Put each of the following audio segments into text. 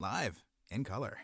live in color.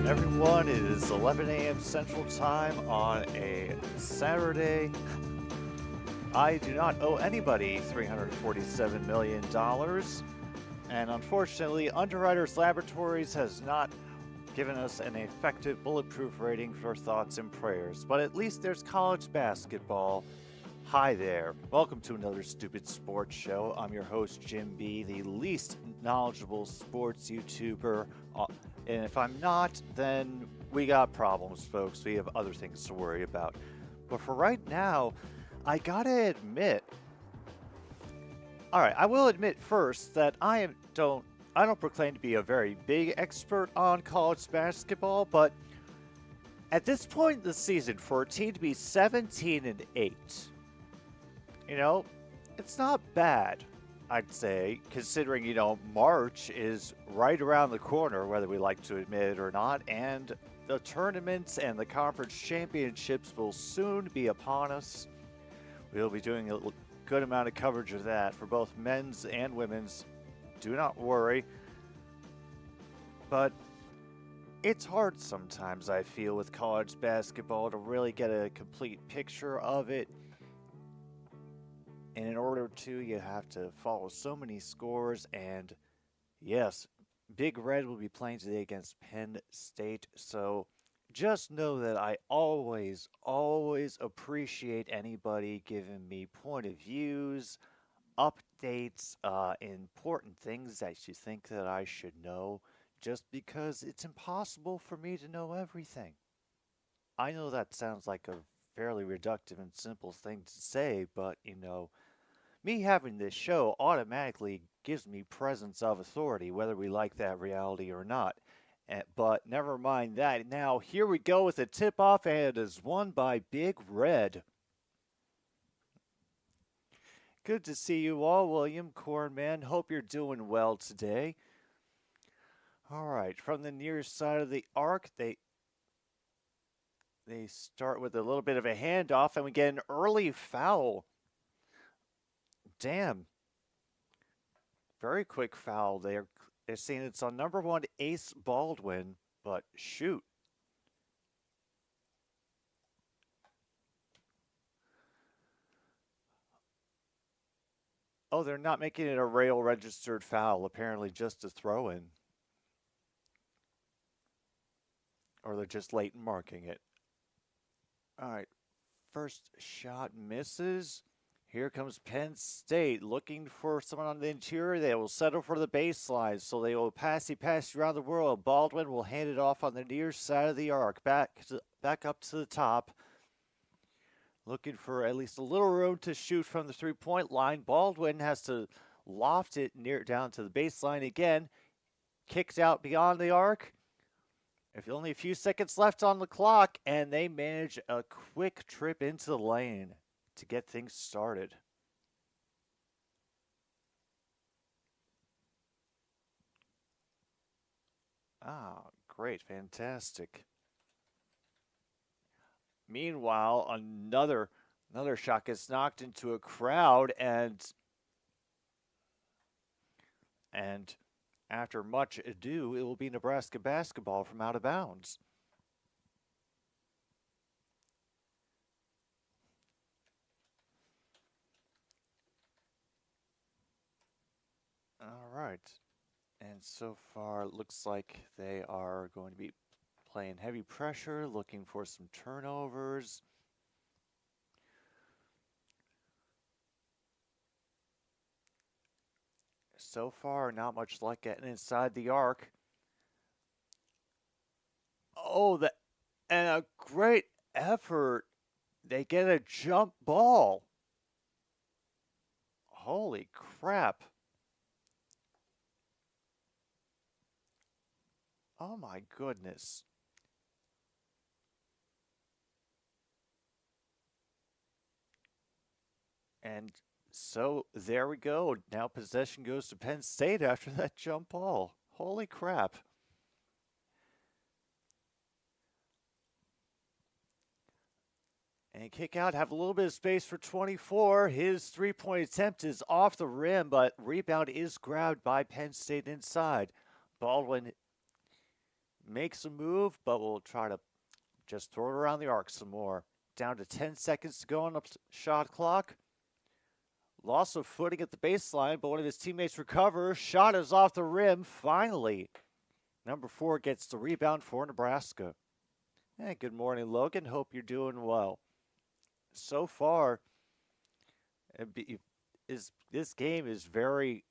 Everyone, it is 11 a.m. Central Time on a Saturday. I do not owe anybody $347 million. And unfortunately, Underwriters Laboratories has not given us an effective bulletproof rating for thoughts and prayers. But at least there's college basketball. Hi there. Welcome to another Stupid Sports Show. I'm your host, Jim B., the least knowledgeable sports YouTuber. And if I'm not, then we got problems, folks. We have other things to worry about. But for right now, I gotta admit... Alright, I will admit first that I don't proclaim to be a very big expert on college basketball, but at this point in the season, for a team to be 17-8, you know, it's not bad, I'd say, considering, you know, March is right around the corner, whether we like to admit it or not, and the tournaments and the conference championships will soon be upon us. We'll be doing a good amount of coverage of that for both men's and women's. Do not worry. But it's hard sometimes, I feel, with college basketball to really get a complete picture of it. And in order to, you have to follow so many scores. And yes, Big Red will be playing today against Penn State. So just know that I always appreciate anybody giving me point of views, updates, important things that you think that I should know, just because it's impossible for me to know everything. I know that sounds like a fairly reductive and simple thing to say, but, you know, me having this show automatically gives me presence of authority, whether we like that reality or not. But never mind that. Now, here we go with the tip-off, and it is won by Big Red. Good to see you all, William Cornman. Hope you're doing well today. All right, from the near side of the arc, they start with a little bit of a handoff, and we get an early foul. Damn. Very quick foul there. They're saying it's on number 1, Ace Baldwin, but shoot. Oh, they're not making it a rail registered foul, apparently just a throw in. Or they're just late in marking it. All right, first shot misses. Here comes Penn State looking for someone on the interior. They will settle for the baseline, so they will pass around the world. Baldwin will hand it off on the near side of the arc, back up to the top. Looking for at least a little room to shoot from the three-point line. Baldwin has to loft it down to the baseline again. Kicked out beyond the arc. If only a few seconds left on the clock, and they manage a quick trip into the lane to get things started. Ah, great, fantastic. Meanwhile, another shot gets knocked into a crowd, and after much ado, it will be Nebraska basketball from out of bounds. All right. And so far, it looks like they are going to be playing heavy pressure, looking for some turnovers. So far, not much luck getting inside the arc. Oh, and a great effort. They get a jump ball. Holy crap. Oh my goodness. And so there we go. Now possession goes to Penn State after that jump ball. Holy crap. And kick out, have a little bit of space for 24. His 3-point attempt is off the rim, but rebound is grabbed by Penn State inside. Baldwin makes a move, but will try to just throw it around the arc some more. Down to 10 seconds to go on the shot clock. Loss of footing at the baseline, but one of his teammates recovers. Shot is off the rim, finally. Number 4 gets the rebound for Nebraska. Hey, good morning, Logan. Hope you're doing well. So far, this game is very,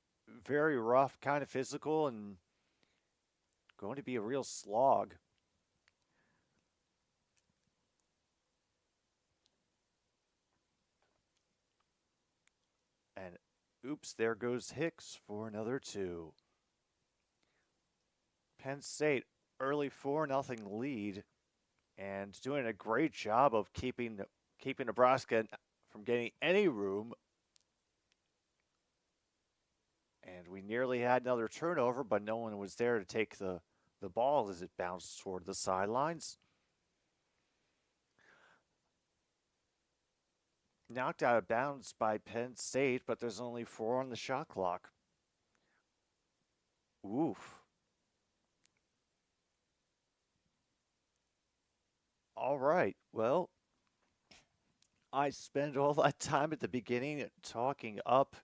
very rough, kind of physical, and going to be a real slog. And oops, there goes Hicks for another 2. Penn State early 4-0 lead, and doing a great job of keeping Nebraska from getting any room. And we nearly had another turnover, but no one was there to take the ball as it bounced toward the sidelines. Knocked out of bounds by Penn State, but there's only 4 on the shot clock. Oof. All right, well, I spent all that time at the beginning talking up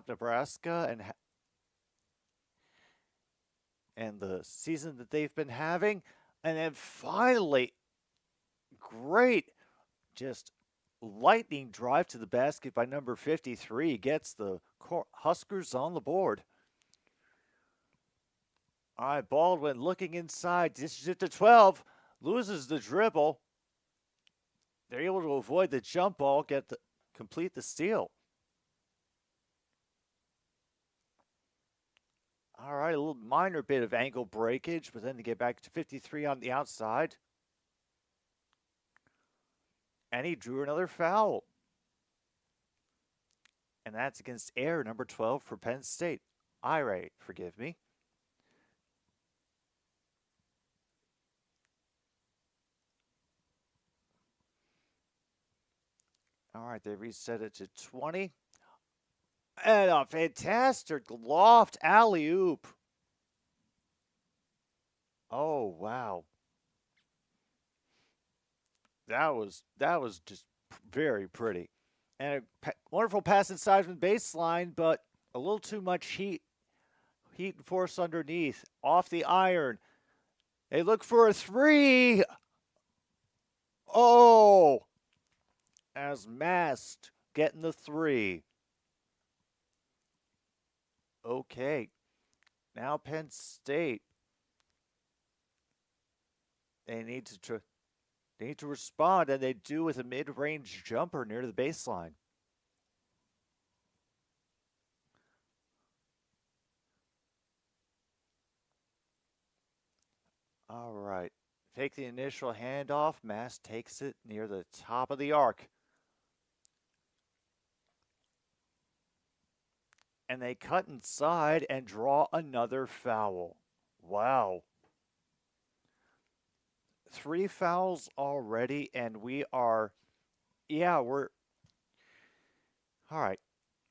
Nebraska and the season that they've been having, and then finally, great, just lightning drive to the basket by number 53 gets the Huskers on the board. All right, Baldwin looking inside, dishes it to 12, loses the dribble. They're able to avoid the jump ball, complete the steal. All right, a little minor bit of ankle breakage, but then to get back to 53 on the outside. And he drew another foul. And that's against Air, number 12 for Penn State. Ira, forgive me. All right, they reset it to 20. And a fantastic loft alley-oop. Oh, wow. That was just very pretty. And a wonderful pass inside from the baseline, but a little too much heat and force underneath. Off the iron. They look for a 3. Oh! As Mast getting the 3. Okay. Now Penn State. They need to respond, and they do with a mid-range jumper near the baseline. All right. Fake the initial handoff. Mast takes it near the top of the arc. And they cut inside and draw another foul. Wow. 3 fouls already, and we're all right.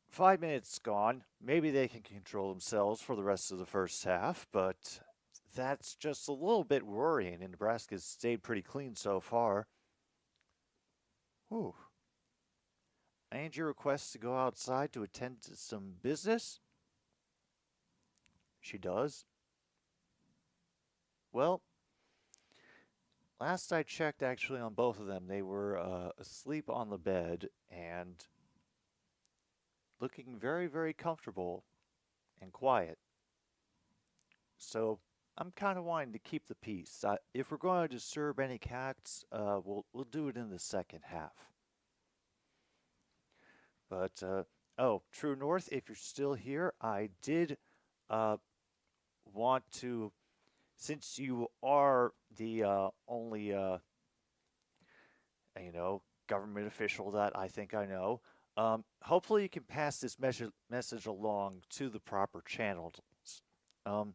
5 minutes gone. Maybe they can control themselves for the rest of the first half, but that's just a little bit worrying, and Nebraska's stayed pretty clean so far. Whew. Angie requests to go outside to attend to some business. She does. Well, last I checked, actually, on both of them, they were asleep on the bed and looking very, very comfortable and quiet. So I'm kind of wanting to keep the peace. If we're going to disturb any cats, we'll do it in the second half. But True North, if you're still here, I did want to, since you are the only, government official that I think I know, hopefully you can pass this message along to the proper channels. Um,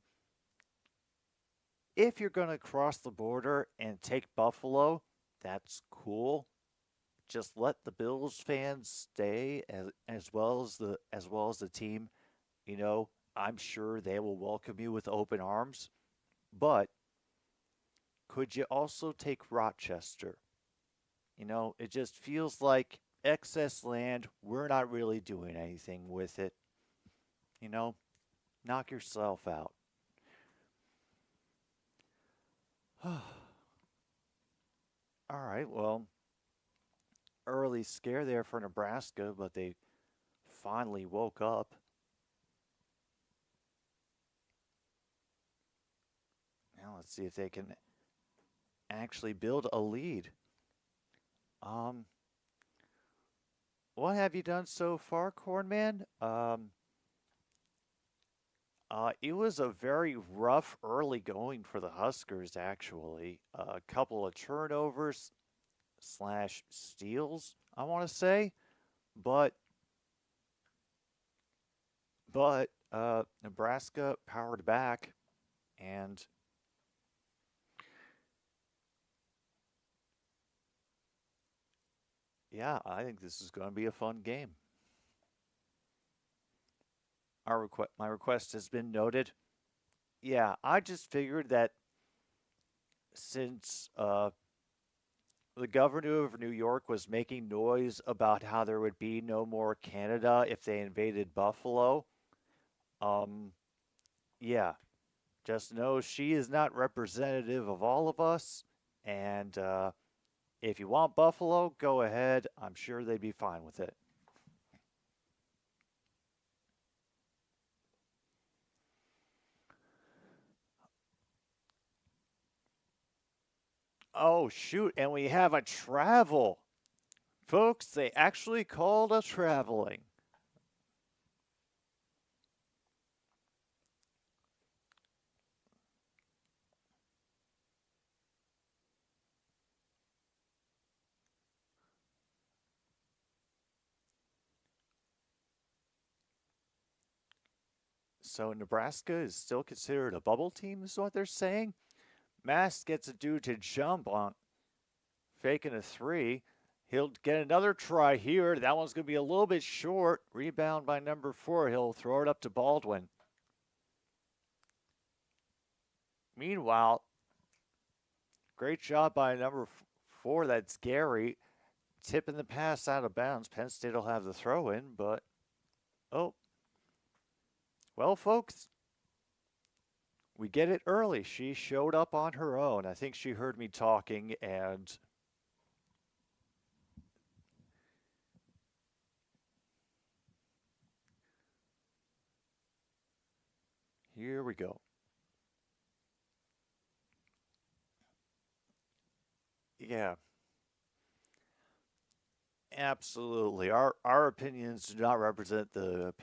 if you're going to cross the border and take Buffalo, that's cool. Just let the Bills fans stay as well as the team. You know, I'm sure they will welcome you with open arms. But could you also take Rochester? It just feels like excess land. We're not really doing anything with it. You know, knock yourself out. All right, well, early scare there for Nebraska, but they finally woke up. Now let's see if they can actually build a lead. Um, what have you done so far, Cornman? It was a very rough early going for the Huskers, actually. A couple of turnovers slash steals, I want to say, but Nebraska powered back, and yeah, I think this is going to be a fun game. My request has been noted. Yeah, I just figured that since the governor of New York was making noise about how there would be no more Canada if they invaded Buffalo, um, yeah, just know she is not representative of all of us. And if you want Buffalo, go ahead. I'm sure they'd be fine with it. Oh, shoot. And we have a travel. Folks, they actually called us traveling. So Nebraska is still considered a bubble team, is what they're saying. Mask gets a dude to jump on, faking a three. He'll get another try here. That one's going to be a little bit short. Rebound by number 4. He'll throw it up to Baldwin. Meanwhile, great job by number 4. That's Gary. Tipping the pass out of bounds. Penn State will have the throw in, but oh. Well, folks, we get it early. She showed up on her own. I think she heard me talking, and here we go. Yeah, absolutely. Our opinions do not represent the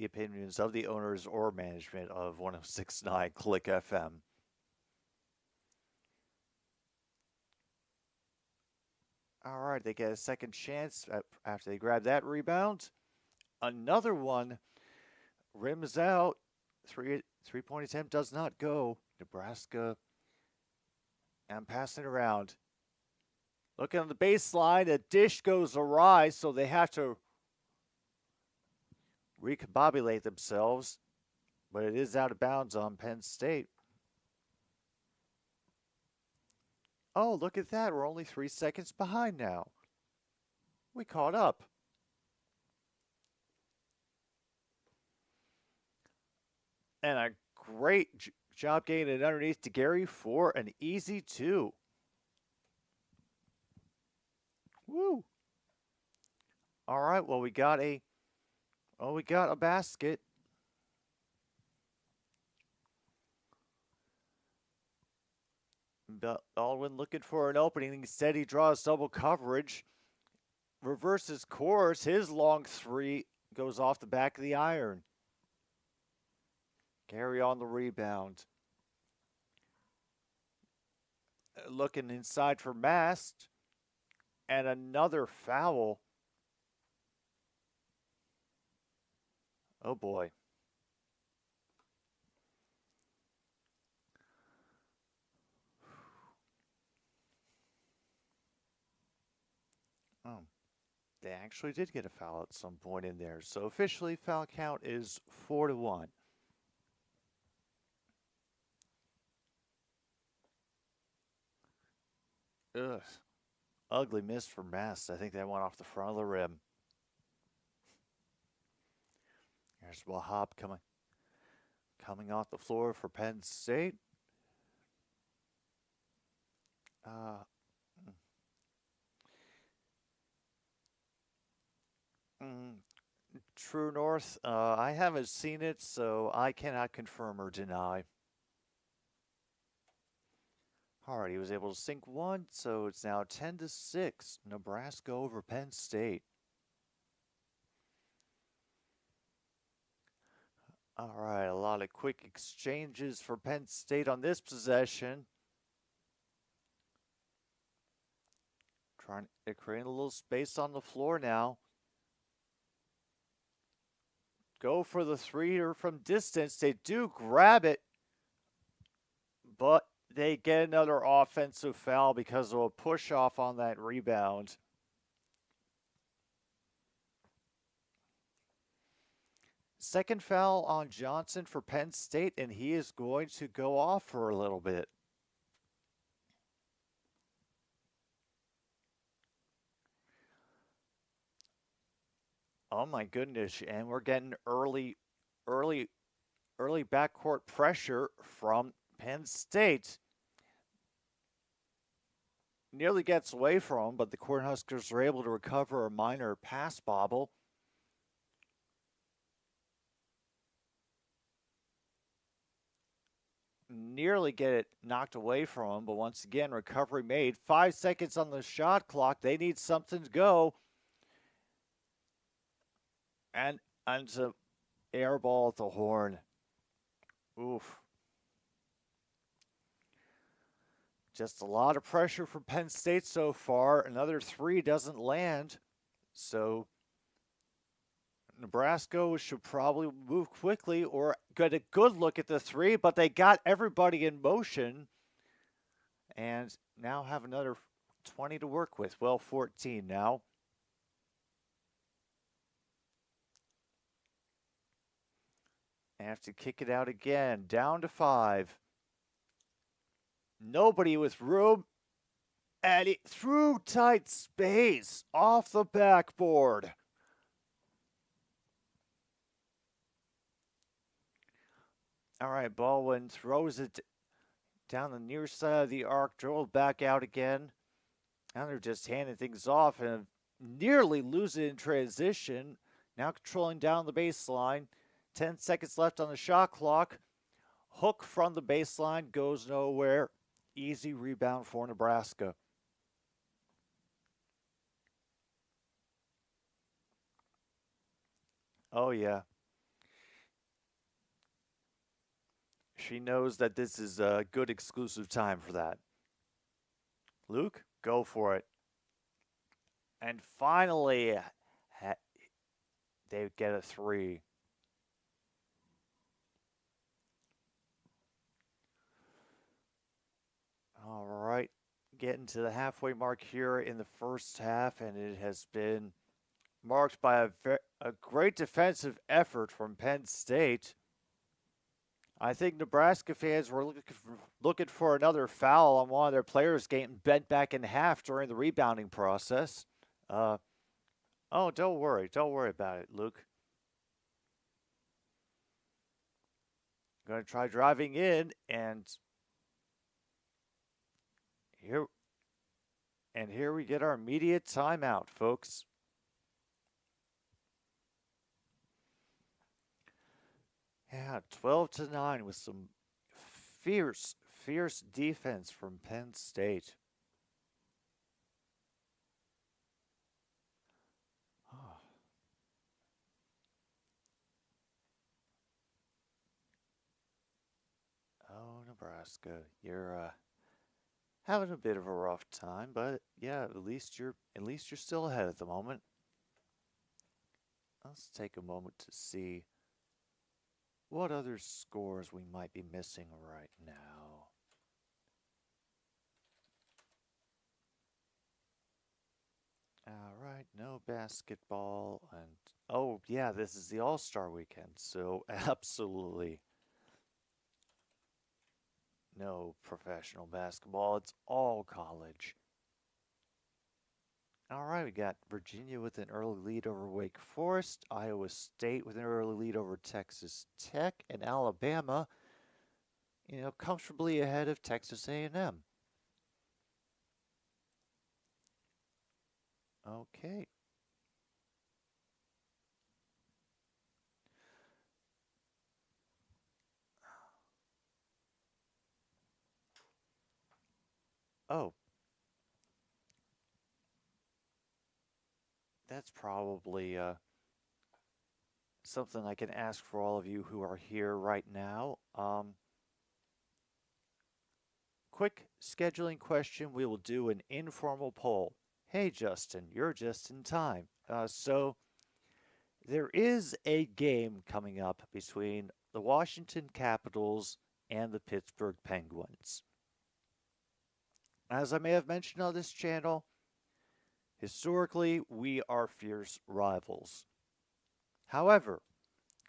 opinions of the owners or management of 1069 Click FM. All right, they get a second chance after they grab that rebound. Another one rims out. Three-point attempt does not go. Nebraska. And passing around. Looking on the baseline, a dish goes awry, so they have to recombobulate themselves. But it is out of bounds on Penn State. Oh, look at that. We're only 3 seconds behind now. We caught up. And a great job getting it underneath to Gary for an easy 2. Woo. All right, well, we got a basket. Baldwin looking for an opening. Instead, he draws double coverage. Reverses course. His long 3 goes off the back of the iron. Carry on the rebound. Looking inside for Mast. And another foul. Oh boy. Oh, they actually did get a foul at some point in there. So officially, foul count is 4-1. Ugh. Ugly miss for Mast. I think that went off the front of the rim. There's Wahab coming off the floor for Penn State. Uh, mm, True North, I haven't seen it, so I cannot confirm or deny. All right, he was able to sink one, so it's now 10-6. Nebraska over Penn State. All right, a lot of quick exchanges for Penn State on this possession. Trying to create a little space on the floor now. Go for the three from distance. They do grab it, but they get another offensive foul because of a push off on that rebound. Second foul on Johnson for Penn State, and he is going to go off for a little bit. Oh my goodness, and we're getting early backcourt pressure from Penn State. Nearly gets away from him, but the Cornhuskers are able to recover a minor pass bobble. Nearly get it knocked away from him, but once again, recovery made. 5 seconds on the shot clock. They need something to go. And an air ball at the horn. Oof. Just a lot of pressure from Penn State so far. Another three doesn't land. So Nebraska should probably move quickly or get a good look at the three, but they got everybody in motion and now have another 20 to work with. Well, 14 now. Have to kick it out again. Down to 5. Nobody with room. And it through tight space off the backboard. All right, Baldwin throws it down the near side of the arc, drilled back out again. Now they're just handing things off and nearly lose it in transition. Now controlling down the baseline. 10 seconds left on the shot clock. Hook from the baseline goes nowhere. Easy rebound for Nebraska. Oh, yeah. She knows that this is a good exclusive time for that. Luke, go for it. And finally, they get a three. All right, getting to the halfway mark here in the first half, and it has been marked by a great defensive effort from Penn State. I think Nebraska fans were looking for another foul on one of their players getting bent back in half during the rebounding process. Oh, don't worry about it, Luke. Going to try driving in, and here we get our immediate timeout, folks. Yeah, 12-9 with some fierce defense from Penn State. Nebraska. You're having a bit of a rough time, but yeah, at least you're still ahead at the moment. Let's take a moment to see what other scores we might be missing right now. All right, no basketball, and oh yeah, this is the All-Star weekend, so absolutely no professional basketball. It's all college. All right, we got Virginia with an early lead over Wake Forest, Iowa State with an early lead over Texas Tech, and Alabama, comfortably ahead of Texas A&M. Okay. Oh, that's probably something I can ask for all of you who are here right now. Quick scheduling question. We will do an informal poll. Hey, Justin, you're just in time. So there is a game coming up between the Washington Capitals and the Pittsburgh Penguins. As I may have mentioned on this channel, historically, we are fierce rivals. However,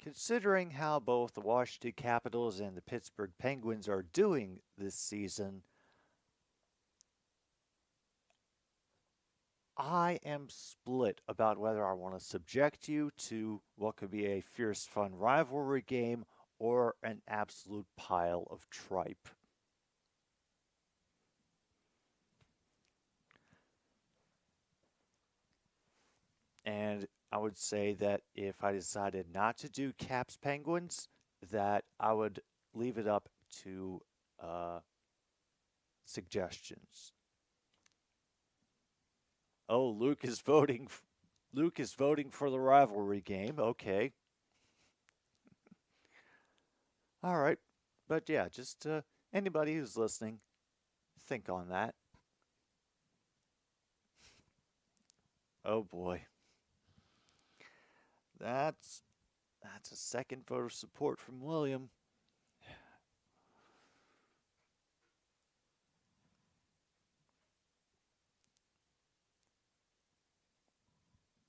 considering how both the Washington Capitals and the Pittsburgh Penguins are doing this season, I am split about whether I want to subject you to what could be a fierce, fun rivalry game or an absolute pile of tripe. And I would say that if I decided not to do Caps Penguins, that I would leave it up to suggestions. Oh, Luke is voting. Luke is voting for the rivalry game. Okay. All right. But yeah, just anybody who's listening, think on that. Oh boy. That's a second vote of support from William.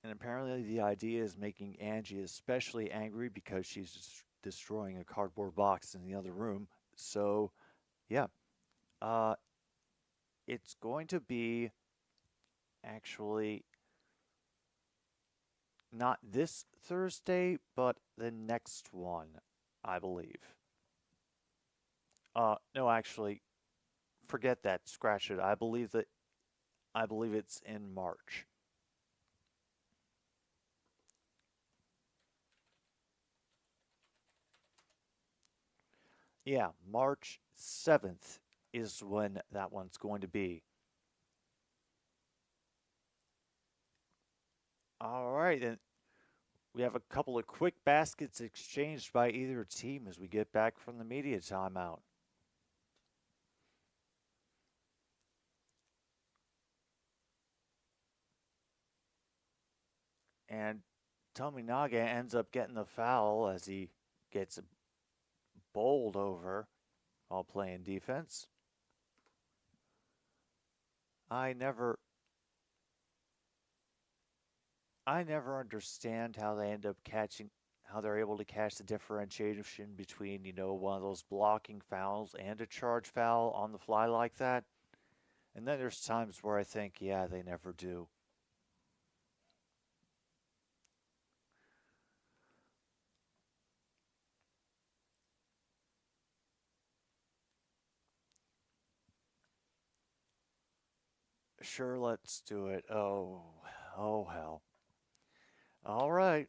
And apparently the idea is making Angie especially angry because she's destroying a cardboard box in the other room. So, yeah. Uh it's going to be actually not this Thursday, but the next one, I believe. No, actually, forget that. Scratch it. I believe it's in March. Yeah, March 7th is when that one's going to be. All right, and we have a couple of quick baskets exchanged by either team as we get back from the media timeout. And Tominaga ends up getting the foul as he gets bowled over while playing defense. I never understand how they end up how they're able to catch the differentiation between, one of those blocking fouls and a charge foul on the fly like that. And then there's times where I think, yeah, they never do. Sure, let's do it. Oh hell. All right.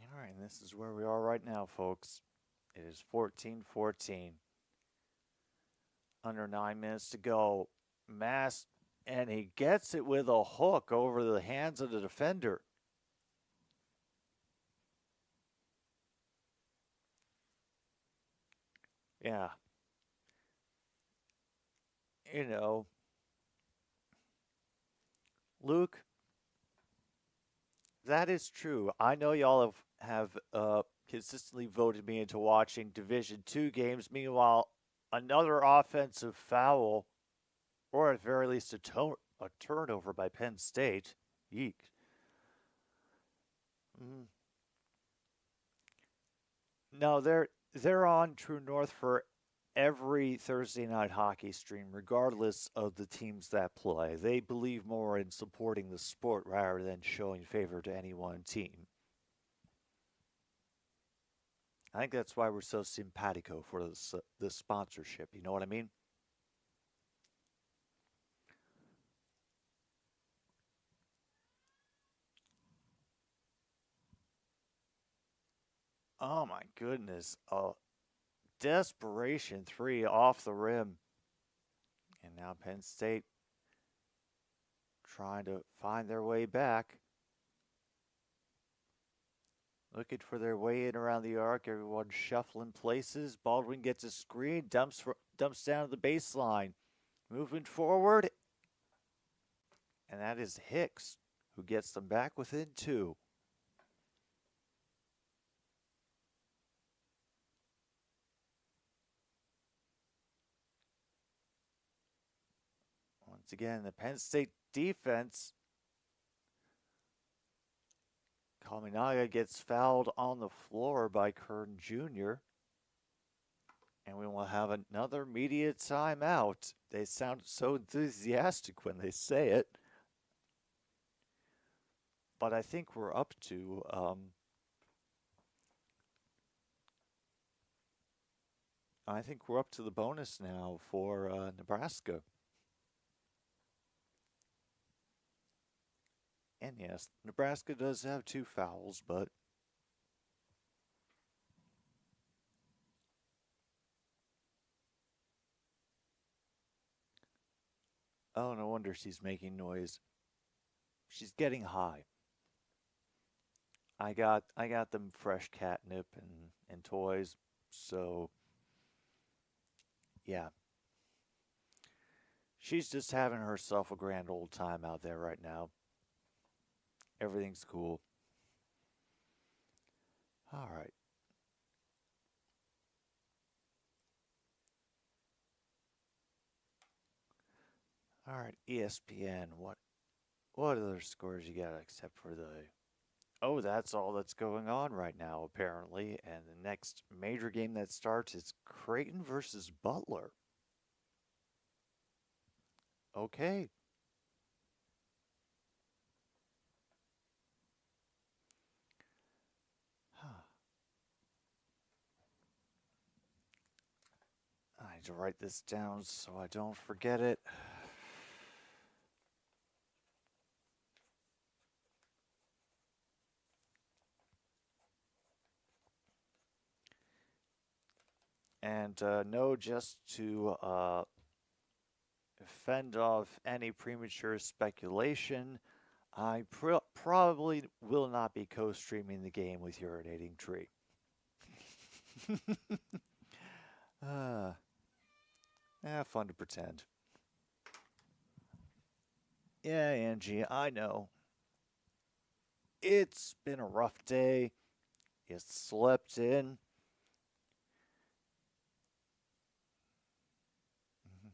All right, and this is where we are right now, folks. It is 14-14. Under 9 minutes to go. Mass And he gets it with a hook over the hands of the defender. Yeah. You know, Luke, that is true. I know y'all have consistently voted me into watching Division Two games. Meanwhile, another offensive foul, or at very least a turnover by Penn State. Yeek. Mm. No, they're on True North for every Thursday night hockey stream, regardless of the teams that play. They believe more in supporting the sport rather than showing favor to any one team. I think that's why we're so simpatico for the sponsorship. You know what I mean? Oh my goodness. Desperation three off the rim. And now Penn State trying to find their way back. Looking for their way in around the arc. Everyone shuffling places. Baldwin gets a screen, dumps down to the baseline. Moving forward. And that is Hicks, who gets them back within two. Once again, the Penn State defense. Kaminaga gets fouled on the floor by Kern Jr. And we will have another media timeout. They sound so enthusiastic when they say it. But I think we're up to the bonus now for Nebraska. And yes, Nebraska does have two fouls, but oh, no wonder she's making noise. She's getting high. I got them fresh catnip and toys, so yeah. She's just having herself a grand old time out there right now. Everything's cool. All right. All right, ESPN. What other scores you got except for the oh, that's all that's going on right now, apparently. And the next major game that starts is Creighton versus Butler. Okay. I need to write this down so I don't forget it. And no, just to fend off any premature speculation, I probably will not be co-streaming the game with Urinating Tree. uh, fun to pretend. Yeah, Angie, I know. It's been a rough day. You slept in. Mhm.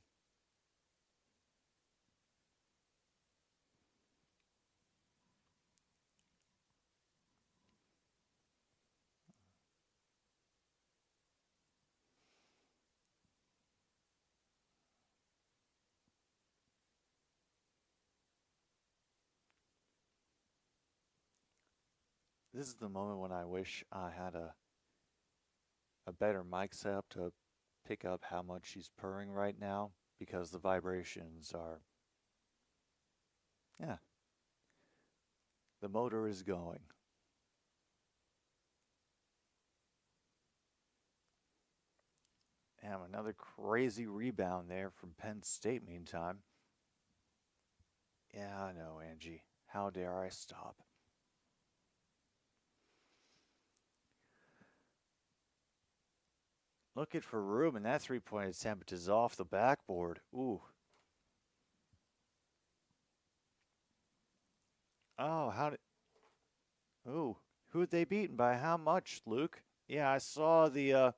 This is the moment when I wish I had a better mic setup to pick up how much she's purring right now because the vibrations are, yeah, the motor is going. Another crazy rebound there from Penn State, meantime. Yeah, I know, Angie. How dare I stop? Looking for room, and that three-point attempt is off the backboard. Ooh. Oh, how did... Ooh. Who'd they beaten by how much, Luke? Yeah, I saw the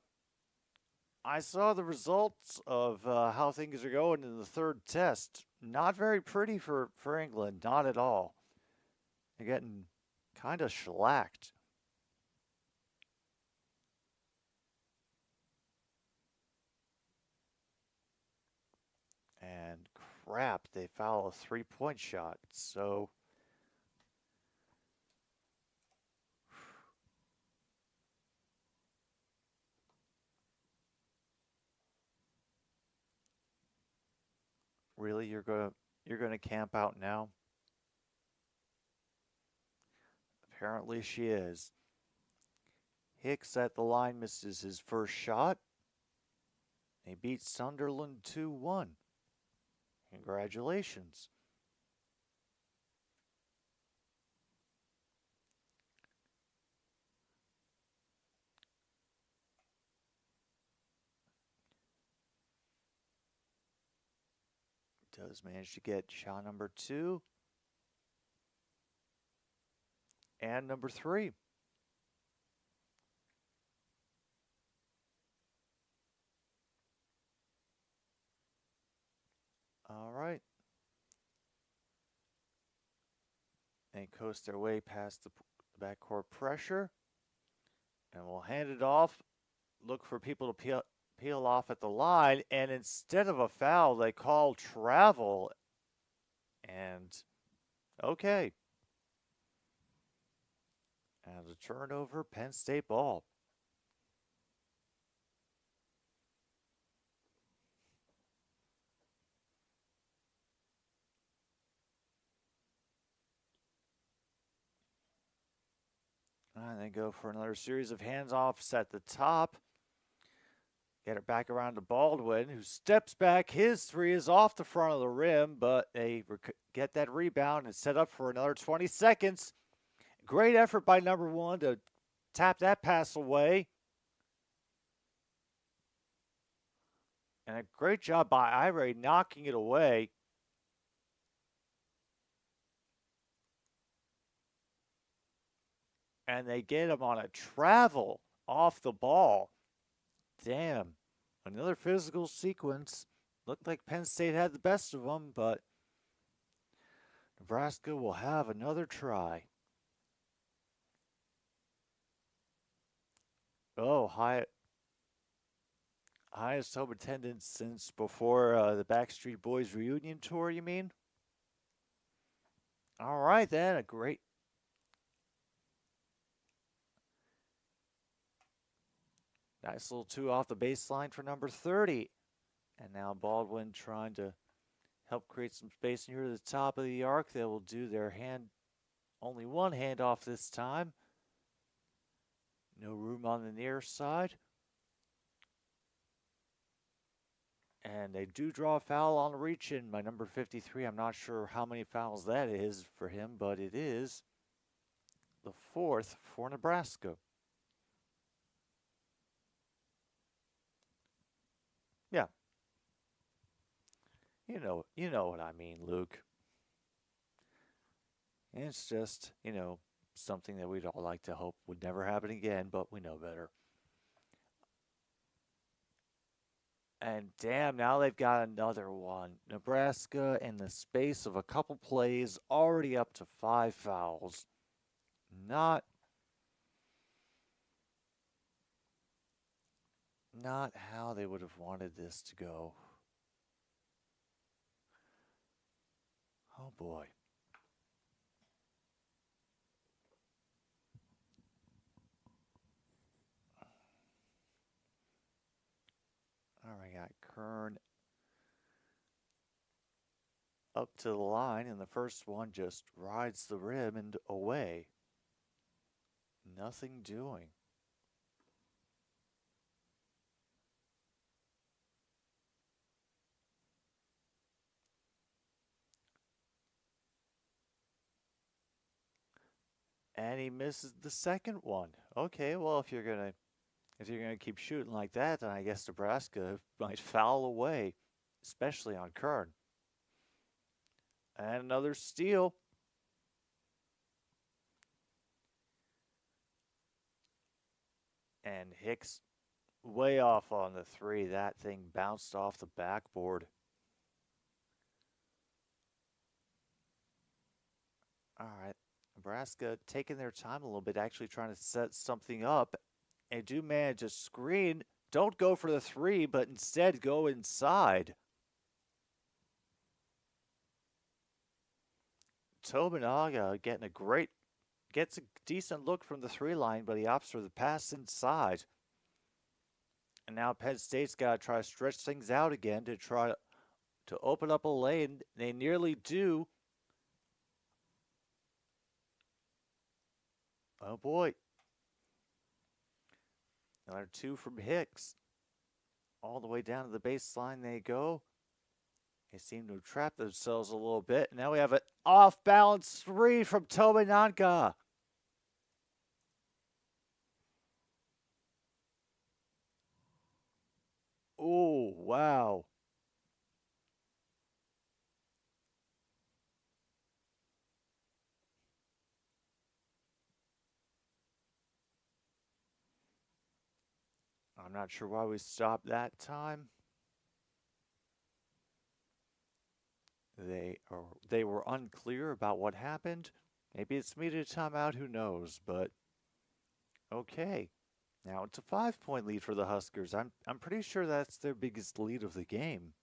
results of how things are going in the third test. Not very pretty for England, not at all. They're getting kind of shellacked. And crap, they foul a three-point shot. So really, you're gonna camp out now? Apparently she is. Hicks at the line misses his first shot. They beat Sunderland 2-1. Congratulations. Does manage to get shot number 2 and number 3. All right. They coast their way past the backcourt pressure. And we'll hand it off. Look for people to peel off at the line. And instead of a foul, they call travel. And okay. And a turnover, Penn State ball. And they go for another series of hands-offs at the top. Get it back around to Baldwin, who steps back. His three is off the front of the rim, but they get that rebound and set up for another 20 seconds. Great effort by number 1 to tap that pass away. And a great job by Ira knocking it away. And they get him on a travel off the ball. Damn. Another physical sequence. Looked like Penn State had the best of them, but Nebraska will have another try. Oh, highest home attendance since before the Backstreet Boys reunion tour, you mean? All right, then. A great... Nice little 2 off the baseline for number 30. And now Baldwin trying to help create some space near the top of the arc. They will do their only one handoff this time. No room on the near side. And they do draw a foul on the reach-in by number 53. I'm not sure how many fouls that is for him, but it is the 4th for Nebraska. Yeah. You know what I mean, Luke. It's just, something that we'd all like to hope would never happen again, but we know better. And damn, now they've got another one. Nebraska, in the space of a couple plays, already up to 5 fouls. Not how they would have wanted this to go. Oh boy. All right, got Kern up to the line, and the first one just rides the rim and away. Nothing doing. And he misses the second one. Okay, well if you're gonna keep shooting like that, then I guess Nebraska might foul away, especially on Kern. And another steal. And Hicks way off on the three. That thing bounced off the backboard. All right. Nebraska taking their time a little bit, actually trying to set something up. And do manage a screen. Don't go for the three, but instead go inside. Tominaga gets a decent look from the three line, but he opts for the pass inside. And now Penn State's got to try to stretch things out again to try to open up a lane. They nearly do. Oh boy. Another two from Hicks. All the way down to the baseline they go. They seem to have trapped themselves a little bit. Now we have an off-balance three from Tominaga. Oh, wow. I'm not sure why we stopped that time. They were unclear about what happened. Maybe it's needed a timeout, who knows, but okay. Now it's a 5-point lead for the Huskers. I'm pretty sure that's their biggest lead of the game.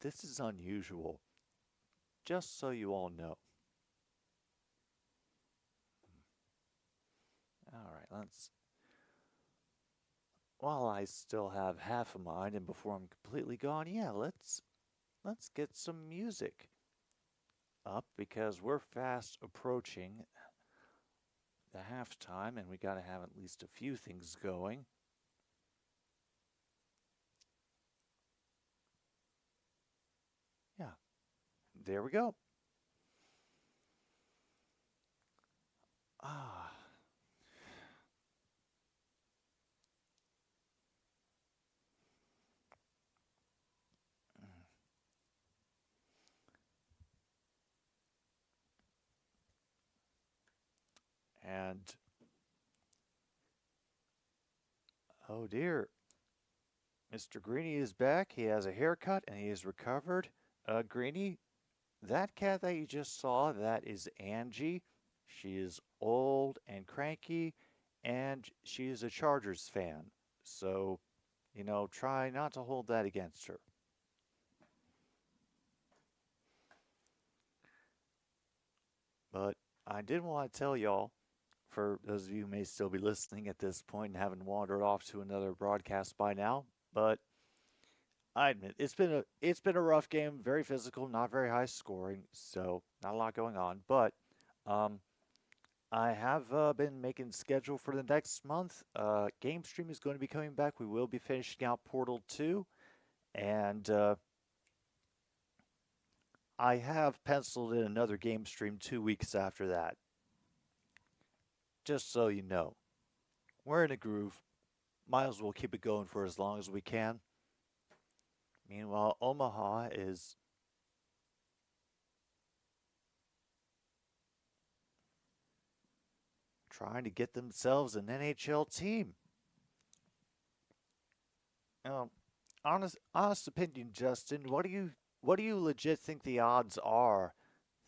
This is unusual. Just so you all know. All right, while I still have half a mind and before I'm completely gone, yeah, let's get some music up because we're fast approaching the halftime and we got to have at least a few things going. Yeah. There we go. Ah. And oh dear. Mr. Greeny is back. He has a haircut and he is recovered. Greeny, that cat that you just saw, that is Angie. She is old and cranky, and she is a Chargers fan. So, try not to hold that against her. But I did want to tell y'all, for those of you who may still be listening at this point and haven't wandered off to another broadcast by now, but I admit it's been a rough game, very physical, not very high scoring, so not a lot going on. But um, I have been making schedule for the next month. Game stream is going to be coming back. We will be finishing out Portal 2, and I have penciled in another game stream 2 weeks after that. Just so you know, we're in a groove. Might as well keep it going for as long as we can. Meanwhile, Omaha is trying to get themselves an NHL team. Honest opinion, Justin, what do you legit think the odds are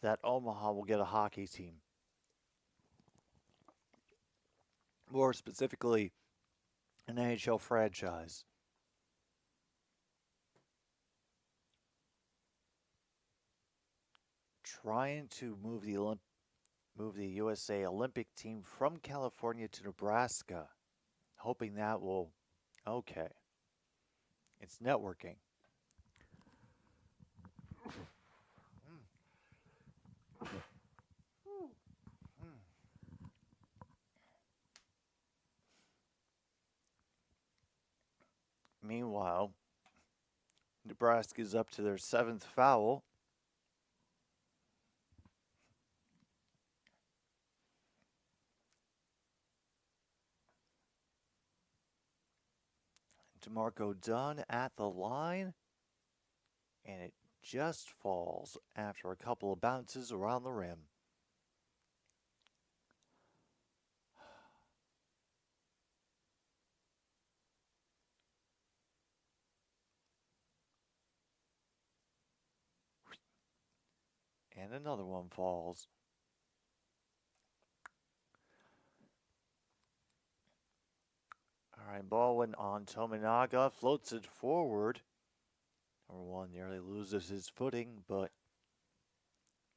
that Omaha will get a hockey team? More specifically, an NHL franchise. Trying to move the USA Olympic team from California to Nebraska, hoping that will okay. It's networking. Meanwhile, Nebraska's up to their 7th foul. DeMarco Dunn at the line, and it just falls after a couple of bounces around the rim. And another one falls. All right, Baldwin on Tominaga, floats it forward. Number one nearly loses his footing, but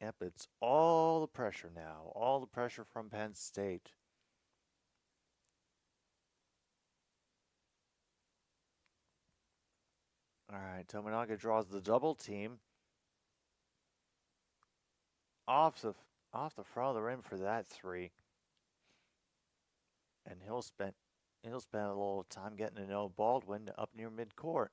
yep, it's all the pressure now. All the pressure from Penn State. All right, Tominaga draws the double team. Off the front of the rim for that three. And he'll spend a little time getting to know Baldwin up near midcourt.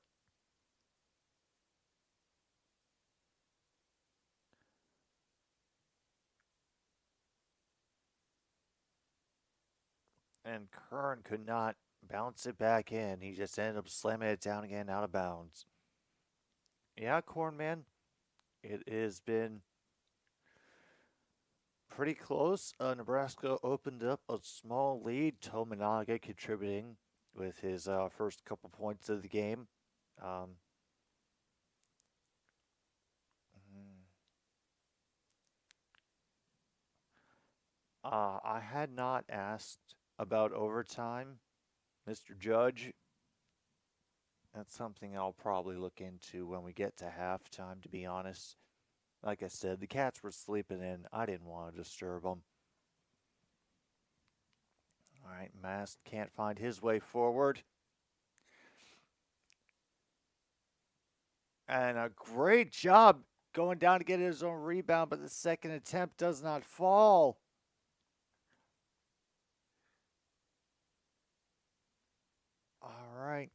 And Kern could not bounce it back in. He just ended up slamming it down again out of bounds. Yeah, Cornman, it has been pretty close. Nebraska opened up a small lead. Tominaga contributing with his first couple points of the game. I had not asked about overtime, Mr. Judge. That's something I'll probably look into when we get to halftime, to be honest. Like I said, the Cats were sleeping in. I didn't want to disturb them. All right, Mast can't find his way forward. And a great job going down to get his own rebound, but the second attempt does not fall. All right.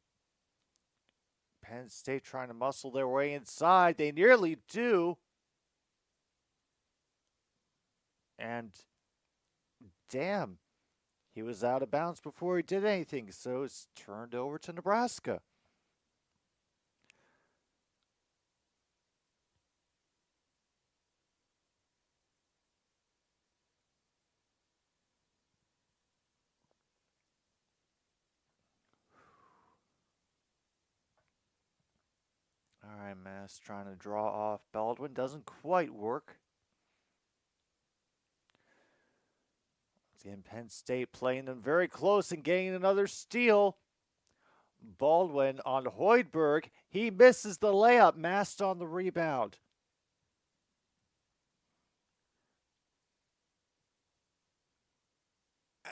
Penn State trying to muscle their way inside. They nearly do. And damn, he was out of bounds before he did anything, so it's turned over to Nebraska. All right, Mass trying to draw off Baldwin. Doesn't quite work. Again, Penn State playing them very close and getting another steal. Baldwin on Hoiberg. He misses the layup. Mast on the rebound.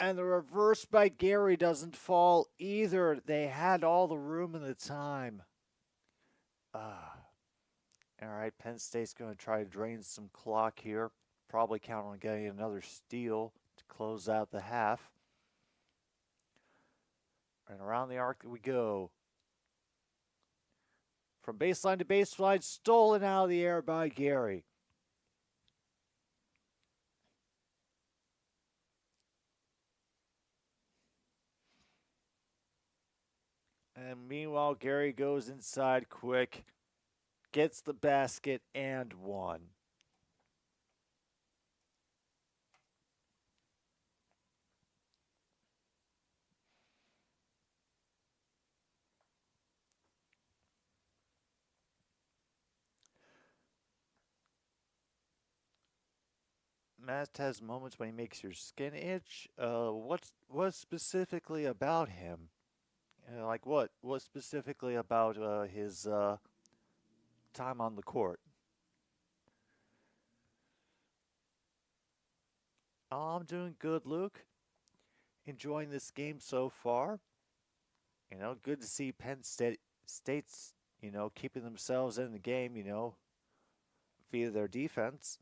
And the reverse by Gary doesn't fall either. They had all the room and the time. All right, Penn State's going to try to drain some clock here. Probably count on getting another steal to close out the half. And around the arc we go. From baseline to baseline, stolen out of the air by Gary. And meanwhile, Gary goes inside quick, gets the basket, and one. Mast has moments when he makes your skin itch. What specifically about him? Like what? What specifically about his time on the court? Oh, I'm doing good, Luke. Enjoying this game so far. Good to see Penn State's, keeping themselves in the game, via their defense.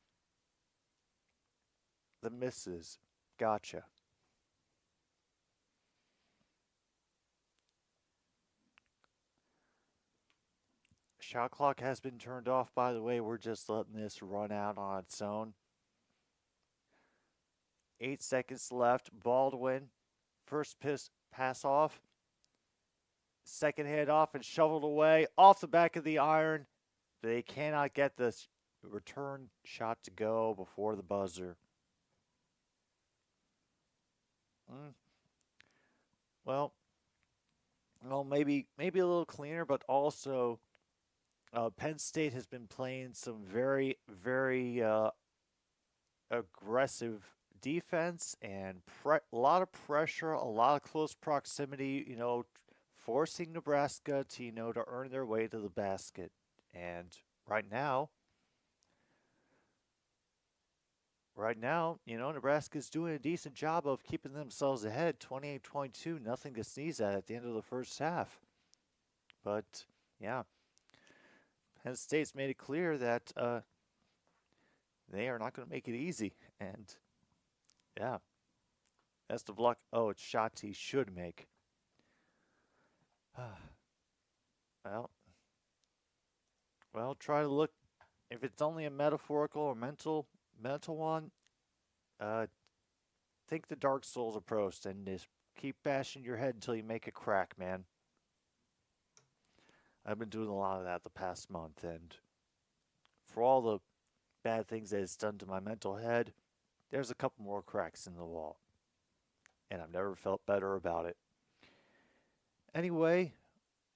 The misses. Gotcha. Shot clock has been turned off, by the way. We're just letting this run out on its own. 8 seconds left. Baldwin, first pass off. Second hit off and shoveled away off the back of the iron. They cannot get the return shot to go before the buzzer. Well, maybe a little cleaner, but also Penn State has been playing some very, very aggressive defense and a lot of pressure, a lot of close proximity, forcing Nebraska to, to earn their way to the basket. And right now, Nebraska's doing a decent job of keeping themselves ahead, 28-22, nothing to sneeze at the end of the first half. But, yeah, Penn State's made it clear that they are not going to make it easy. And, yeah, best of luck. Oh, it's shots he should make. Well, try to look, if it's only a metaphorical or mental one, think the Dark Souls approach and just keep bashing your head until you make a crack, man. I've been doing a lot of that the past month, and for all the bad things that it's done to my mental head, there's a couple more cracks in the wall, and I've never felt better about it. Anyway,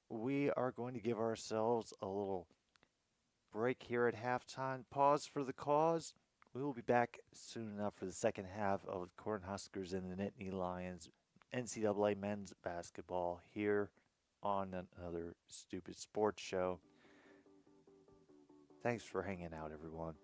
we are going to give ourselves a little break here at halftime. Pause for the cause. We will be back soon enough for the second half of the Cornhuskers and the Nittany Lions NCAA men's basketball here on another stupid sports show. Thanks for hanging out, everyone.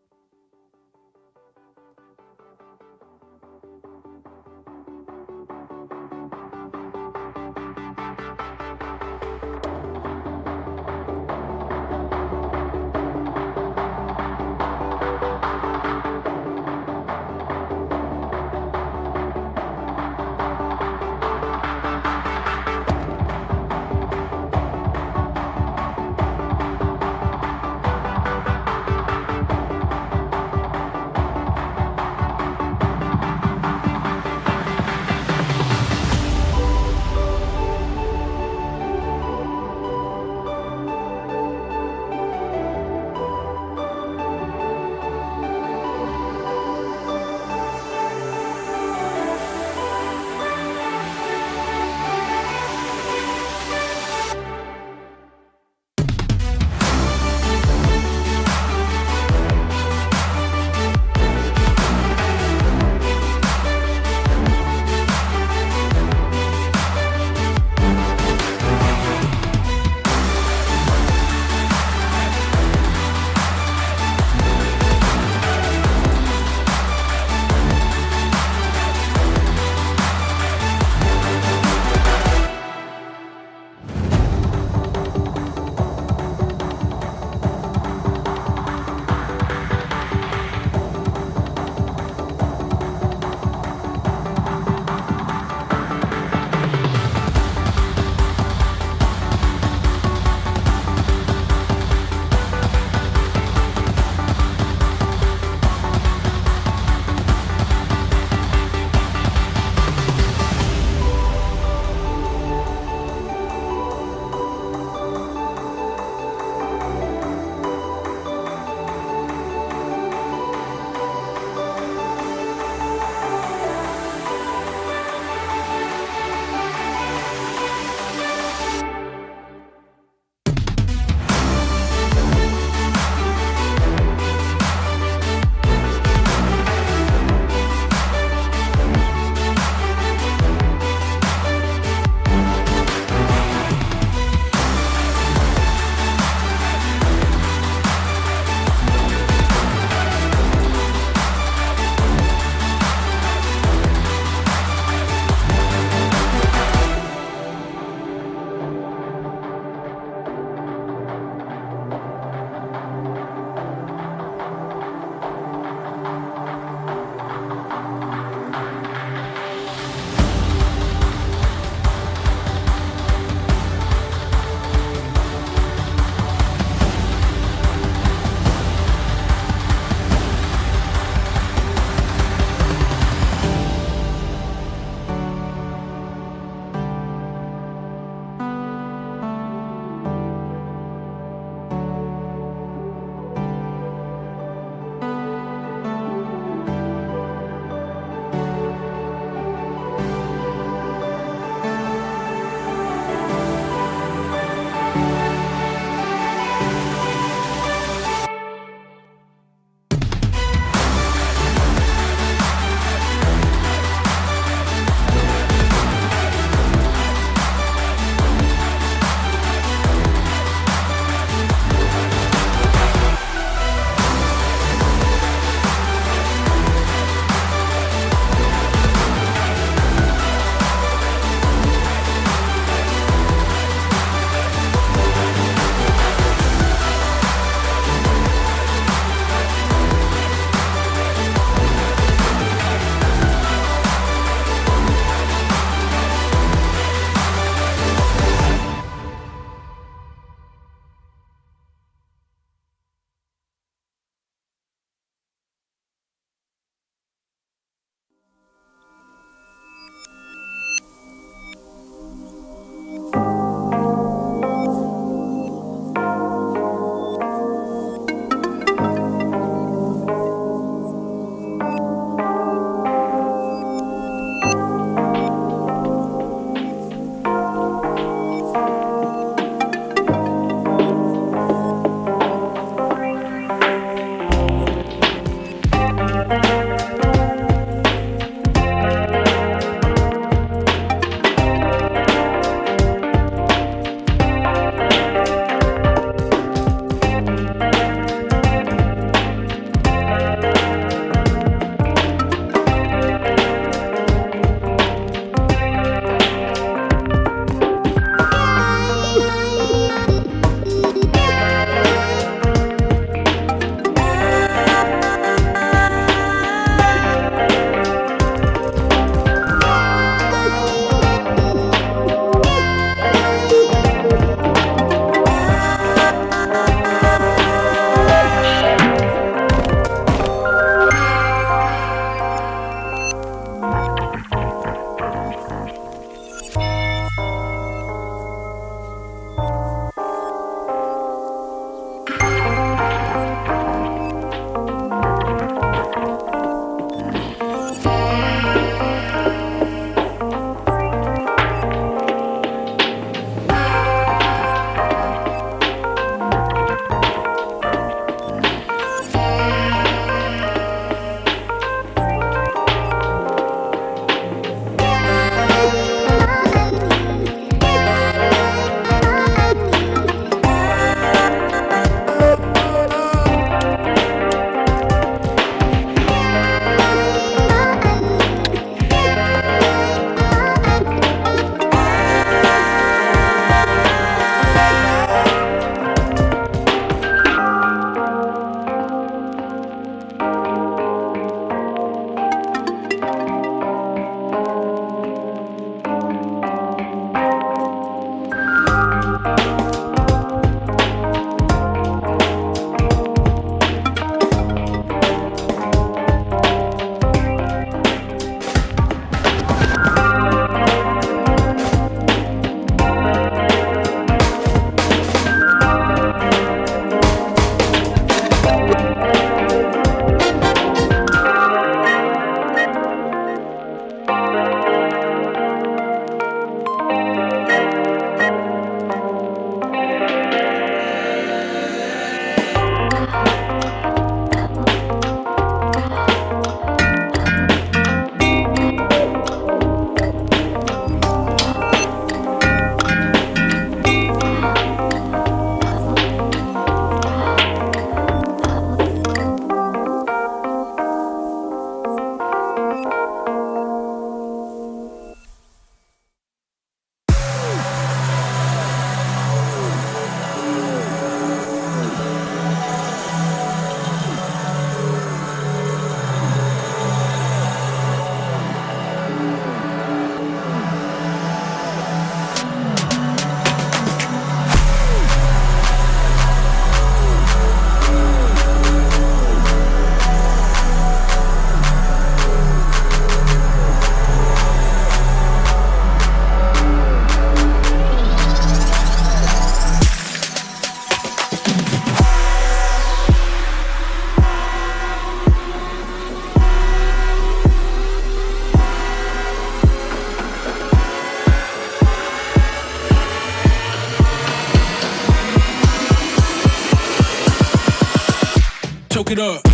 choke it up.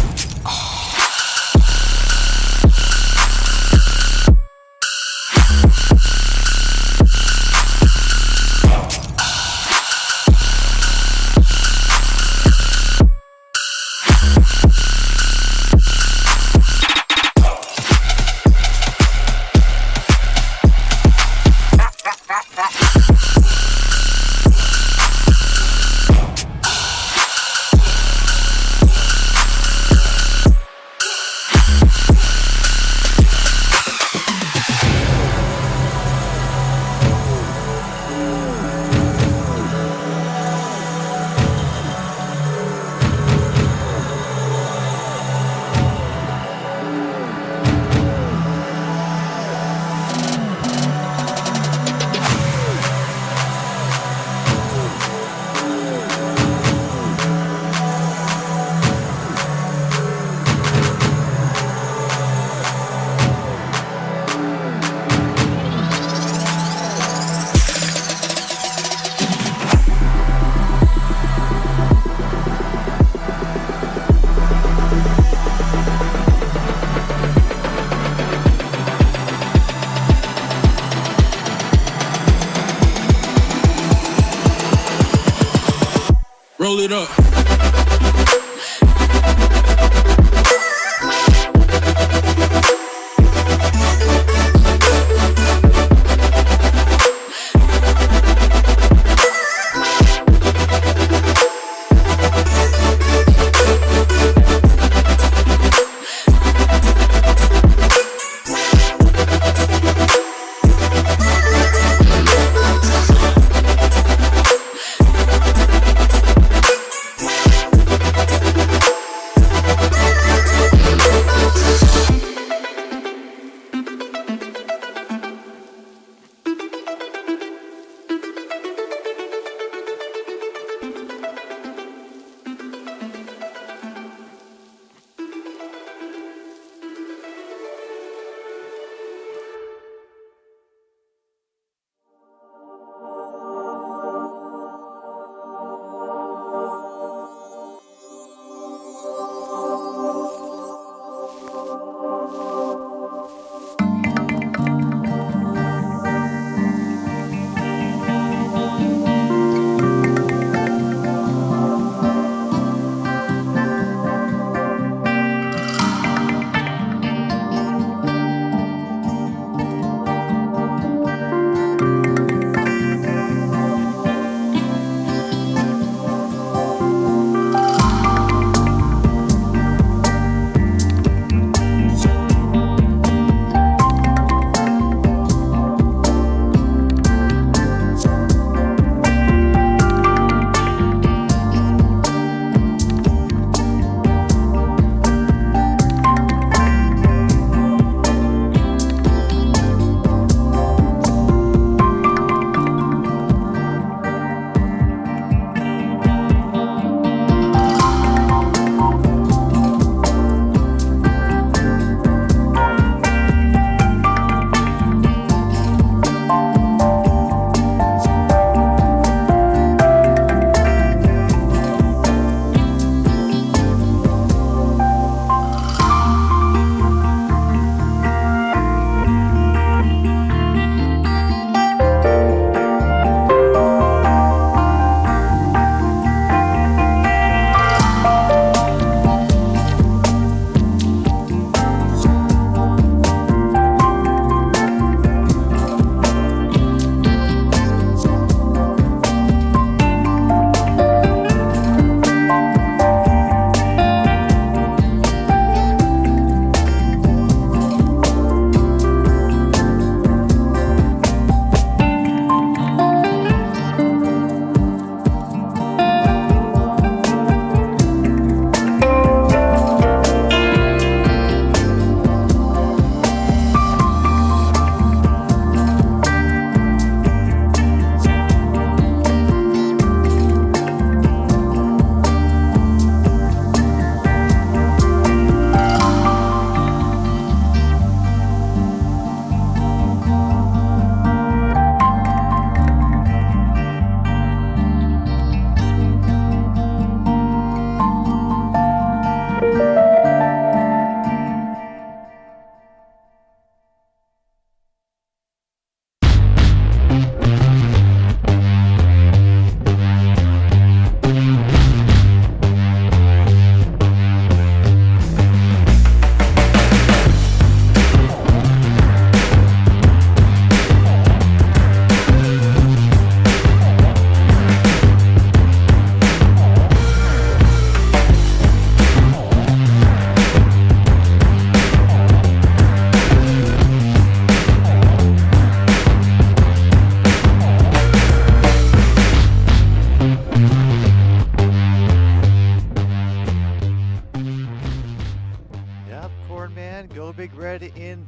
Roll it up.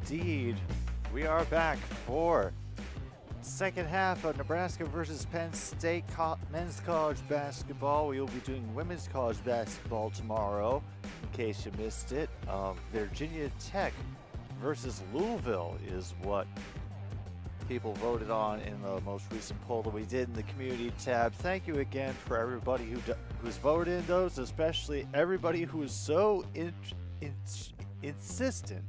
indeed. We are back for second half of Nebraska versus Penn State men's college basketball. We will be doing women's college basketball tomorrow, in case you missed it. Virginia Tech versus Louisville is what people voted on in the most recent poll that we did in the community tab. Thank you again for everybody who's voted in those, especially everybody who is so insistent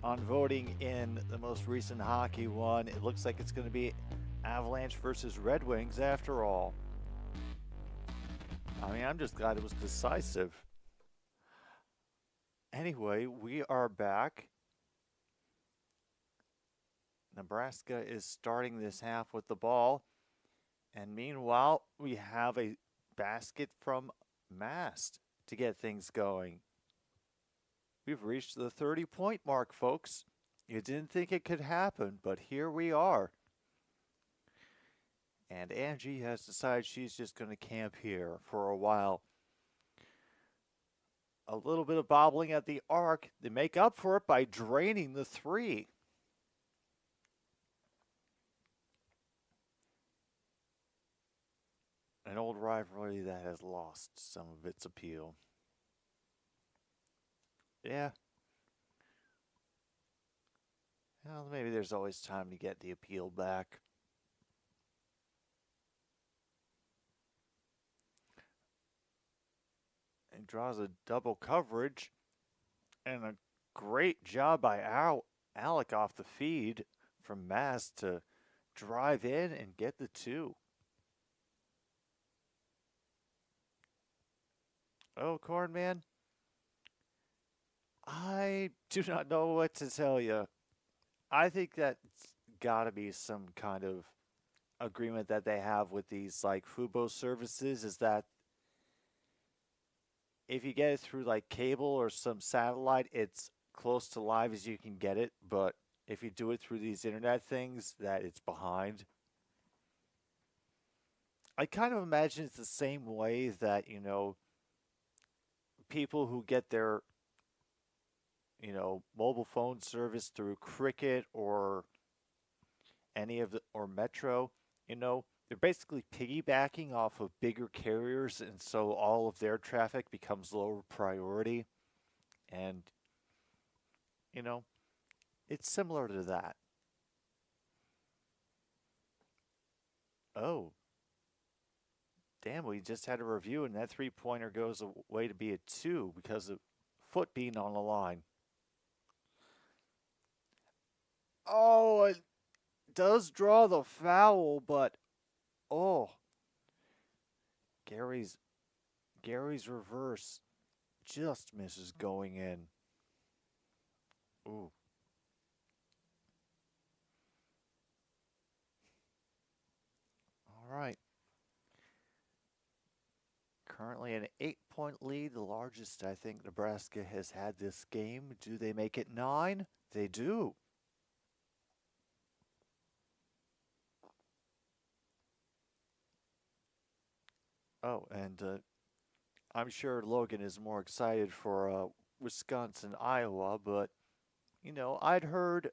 on voting in the most recent hockey one. It looks like it's going to be Avalanche versus Red Wings after all. I mean, I'm just glad it was decisive. Anyway, we are back. Nebraska is starting this half with the ball. And meanwhile, we have a basket from Mast to get things going. We've reached the 30-point mark, folks. You didn't think it could happen, but here we are. And Angie has decided she's just going to camp here for a while. A little bit of bobbling at the arc. They make up for it by draining the three. An old rivalry that has lost some of its appeal. Yeah. Well, maybe there's always time to get the appeal back. And draws a double coverage. And a great job by Alec off the feed from Mast to drive in and get the two. Oh, Cornman. I do not know what to tell you. I think that's got to be some kind of agreement that they have with these like Fubo services, is that if you get it through like cable or some satellite, it's close to live as you can get it, but if you do it through these internet things, that it's behind. I kind of imagine it's the same way that, you know, people who get their mobile phone service through Cricket or or Metro, they're basically piggybacking off of bigger carriers, and so all of their traffic becomes lower priority. And, it's similar to that. Oh, damn, we just had a review, and that three-pointer goes away to be a 2 because of foot being on the line. Oh, it does draw the foul, but Gary's reverse just misses going in. Ooh. All right. Currently an 8-point lead, the largest I think Nebraska has had this game. Do they make it 9? They do. Oh, and I'm sure Logan is more excited for Wisconsin, Iowa, but, I'd heard,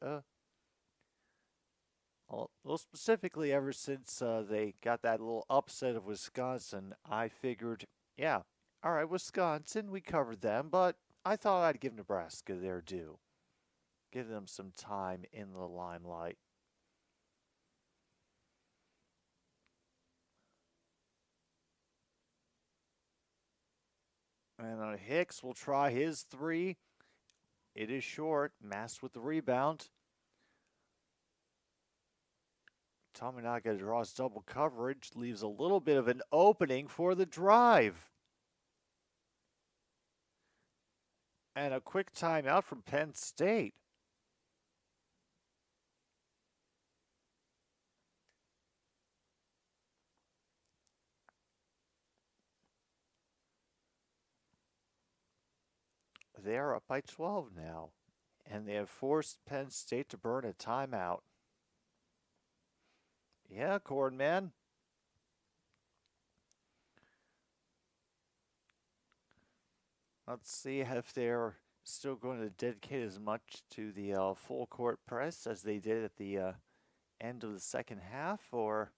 well, specifically ever since they got that little upset of Wisconsin, I figured, yeah, all right, Wisconsin, we covered them, but I thought I'd give Nebraska their due. Give them some time in the limelight. And Hicks will try his 3. It is short. Mast with the rebound. Tominaga draws double coverage. Leaves a little bit of an opening for the drive. And a quick timeout from Penn State. They are up by 12 now, and they have forced Penn State to burn a timeout. Yeah, Cornman. Let's see if they're still going to dedicate as much to the full court press as they did at the end of the second half, or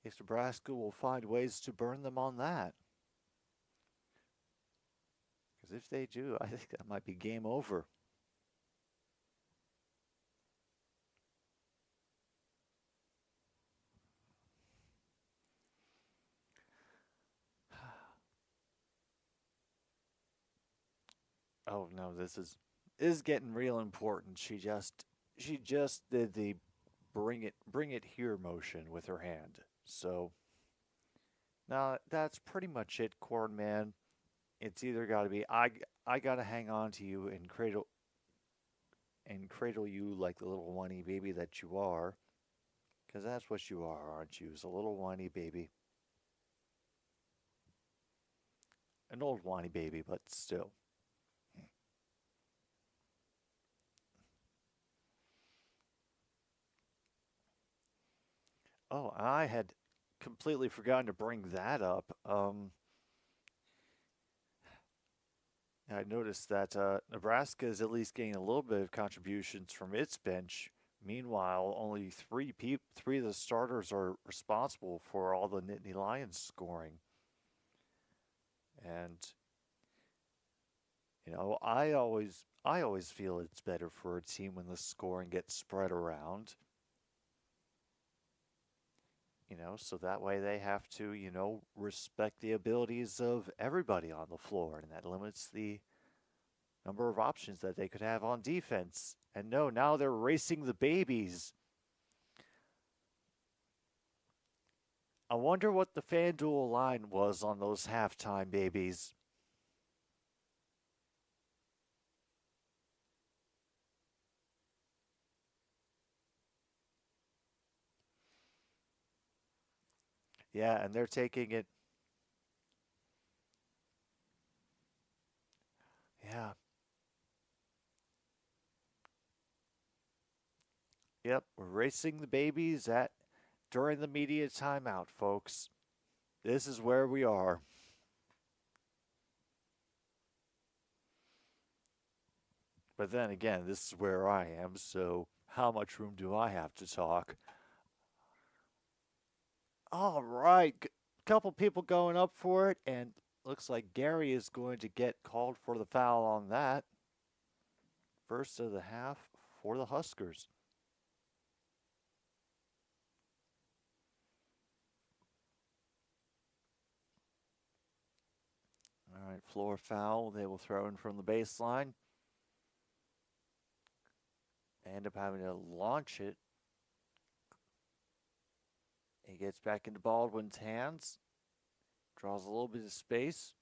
if Nebraska will find ways to burn them on that? Because if they do, I think that might be game over. Oh no, this is getting real important. She just did the bring it here motion with her hand. So now that's pretty much it, Corn Man. It's either got to be I got to hang on to you and cradle you like the little whiny baby that you are, because that's what you are, aren't you? Is a little whiny baby, an old whiny baby, but still. Oh, I had completely forgotten to bring that up. I noticed that Nebraska is at least getting a little bit of contributions from its bench. Meanwhile, only three of the starters are responsible for all the Nittany Lions scoring. And I always feel it's better for a team when the scoring gets spread around. So that way they have to, respect the abilities of everybody on the floor, and that limits the number of options that they could have on defense. And no, now they're racing the babies. I wonder what the FanDuel line was on those halftime babies. Yeah, and they're taking it. Yeah, yep, we're racing the babies at during the media timeout, folks. This is where we are. But then again, this is where I am, so how much room do I have to talk? All right, couple people going up for it, and looks like Gary is going to get called for the foul on that. First of the half for the Huskers. All right, floor foul. They will throw in from the baseline. End up having to launch it. He gets back into Baldwin's hands. Draws a little bit of space.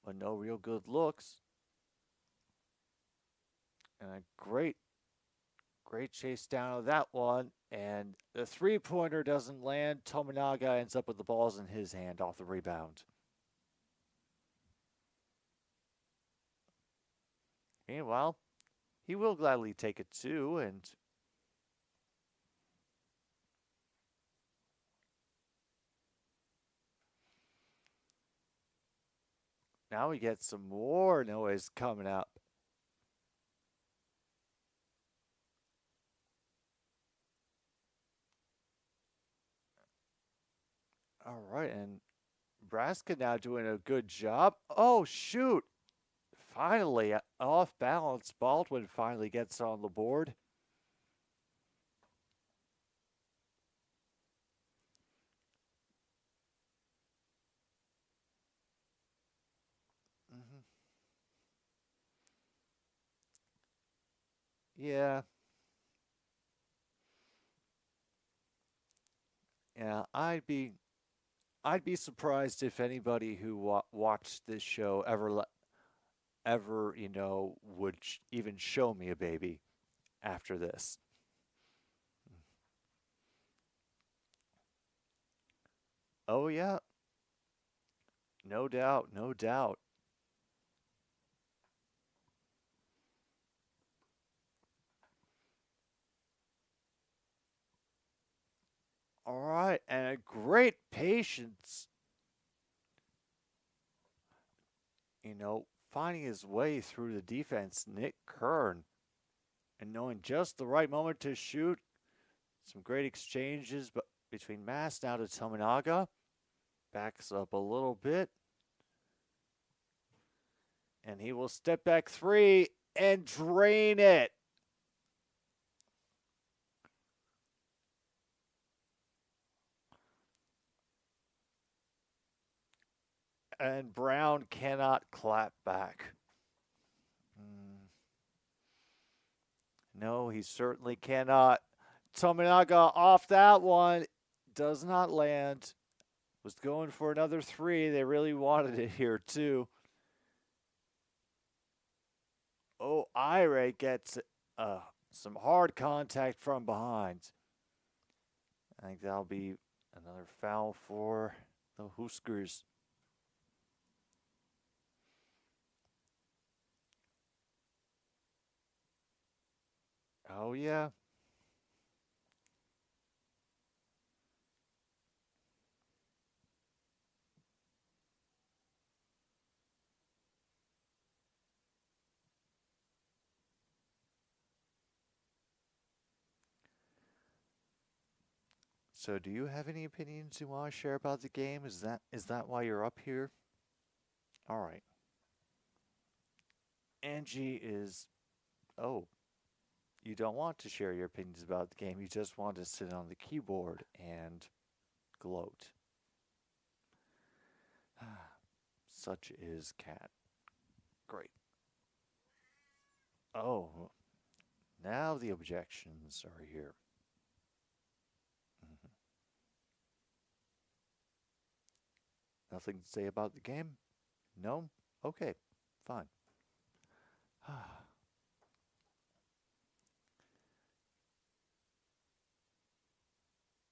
But no real good looks. And a great chase down of that one. And the three-pointer doesn't land. Tominaga ends up with the balls in his hand off the rebound. Meanwhile, he will gladly take it too, and now we get some more noise coming up. All right, and Nebraska now doing a good job. Oh, shoot. Finally, off balance, Baldwin finally gets on the board. Mm-hmm. Yeah. Yeah, I'd be surprised if anybody who watched this show ever, would even show me a baby after this. Oh yeah, no doubt, no doubt. All right, and a great patience, finding his way through the defense, Nick Kern, and knowing just the right moment to shoot. Some great exchanges between Mast now to Tominaga. Backs up a little bit. And he will step back three and drain it. And Brown cannot clap back. No, he certainly cannot. Tominaga off that one. Does not land. Was going for another three. They really wanted it here, too. Oh, Ire gets some hard contact from behind. I think that'll be another foul for the Huskers. Oh, yeah. So do you have any opinions you want to share about the game? Is that why you're up here? All right. Angie is... Oh, you don't want to share your opinions about the game. You just want to sit on the keyboard and gloat. Such is Cat. Great. Oh, now the objections are here. Nothing to say about the game? No? Okay, fine.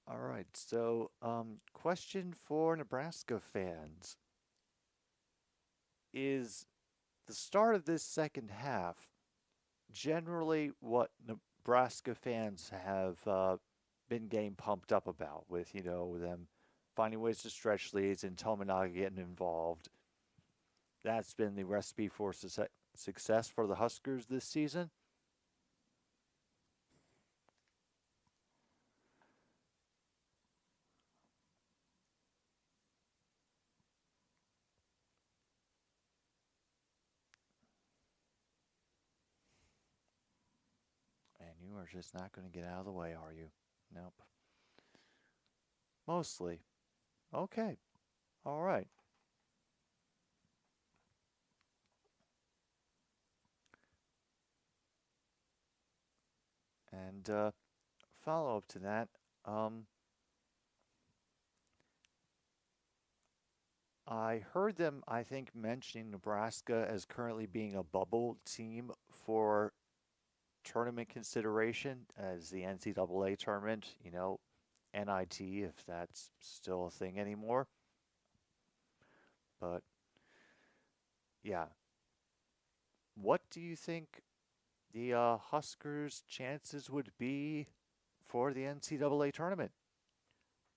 All right, so question for Nebraska fans. Is the start of this second half generally what Nebraska fans have been getting pumped up about, with, them finding ways to stretch leads and Tominaga getting involved? That's been the recipe for success for the Huskers this season? And you are just not going to get out of the way, are you? Nope. Mostly. Okay. All right. And follow up to that, I heard them, I think, mentioning Nebraska as currently being a bubble team for tournament consideration as the NCAA tournament, NIT, if that's still a thing anymore. But, yeah. What do you think the Huskers' chances would be for the NCAA tournament?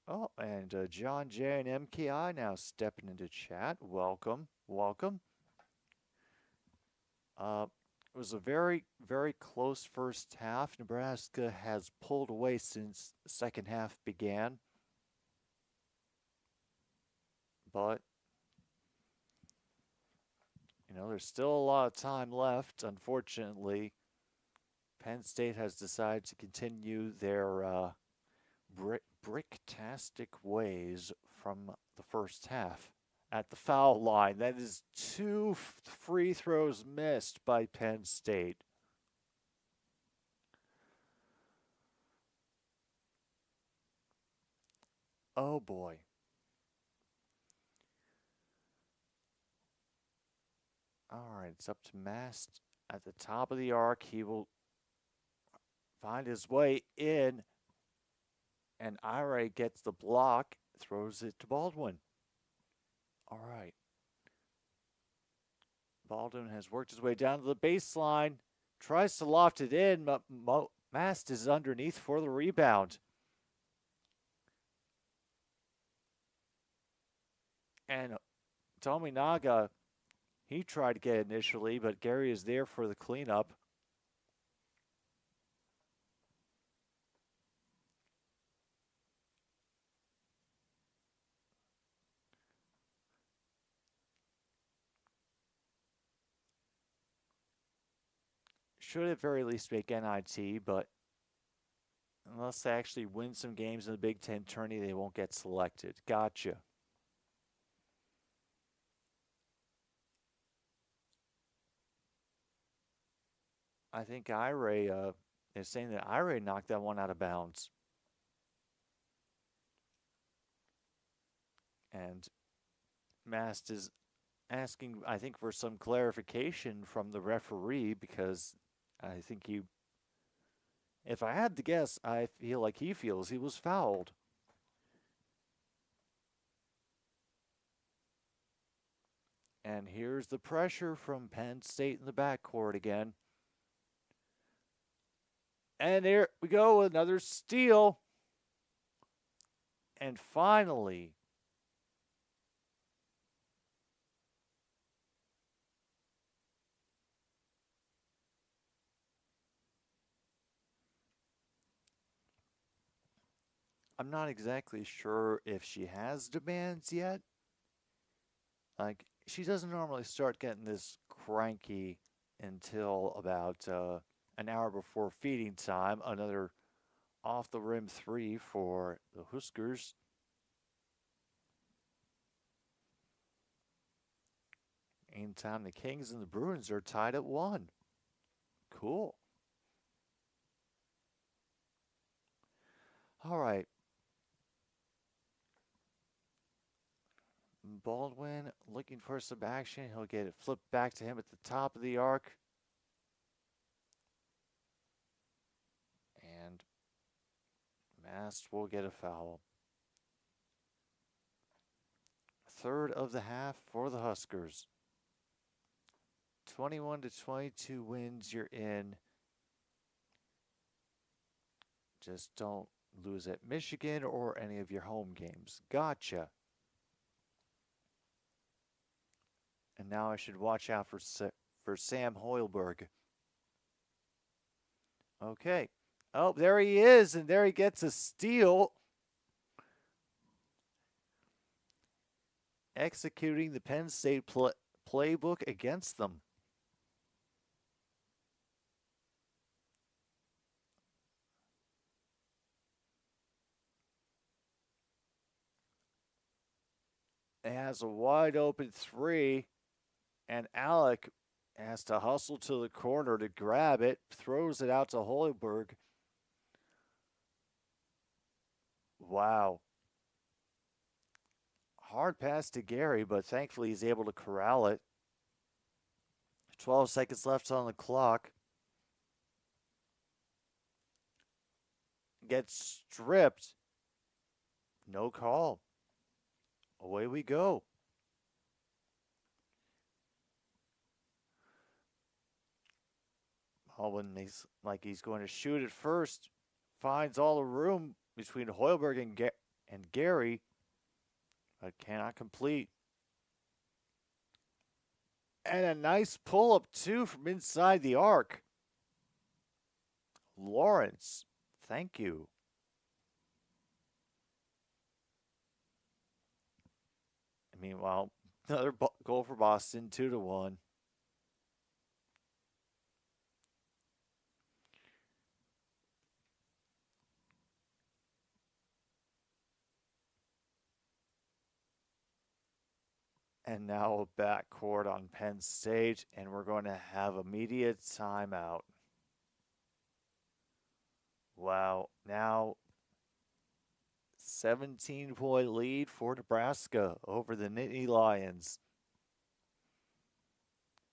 Oh, and John J and MKI now stepping into chat. Welcome, welcome. It was a very, very close first half. Nebraska has pulled away since the second half began. But, there's still a lot of time left. Unfortunately, Penn State has decided to continue their bricktastic ways from the first half. At the foul line, that is 2 free throws missed by Penn State. Oh boy. All right, it's up to Mast at the top of the arc. He will find his way in, and Ire gets the block, throws it to Baldwin. All right. Baldwin has worked his way down to the baseline, tries to loft it in, but Mast is underneath for the rebound. And Tominaga, He tried to get it initially, but Gary is there for the cleanup. Should at very least make NIT, but unless they actually win some games in the Big Ten tourney, they won't get selected. Gotcha. I think Ira is saying that Ira knocked that one out of bounds. And Mast is asking, I think, for some clarification from the referee because I think he, if I had to guess, I feel like he feels he was fouled. And here's the pressure from Penn State in the backcourt again. And there we go, another steal. And finally, I'm not exactly sure if she has demands yet. Like, she doesn't normally start getting this cranky until about an hour before feeding time. Another off the rim three for the Huskers. Meantime, the Kings and the Bruins are tied at 1. Cool. All right. Baldwin looking for some action. He'll get it flipped back to him at the top of the arc. And Mast will get a foul. Third of the half for the Huskers. 21-22 wins, you're in. Just don't lose at Michigan or any of your home games. Gotcha. And now I should watch out for Sam Hoiberg. Okay. Oh, there he is, and there he gets a steal. Executing the Penn State playbook against them. It has a wide open three, and Alec has to hustle to the corner to grab it, throws it out to Hoiberg. Wow. Hard pass to Gary, but thankfully he's able to corral it. 12 seconds left on the clock. Gets stripped. No call. Away we go. Baldwin, he's going to shoot it first. Finds all the room between Hoiberg and Gary, but cannot complete. And a nice pull-up, too, from inside the arc. Lawrence, thank you. Meanwhile, another goal for Boston, 2-1. And now a backcourt on Penn State, and we're going to have immediate timeout. Wow, now 17-point lead for Nebraska over the Nittany Lions.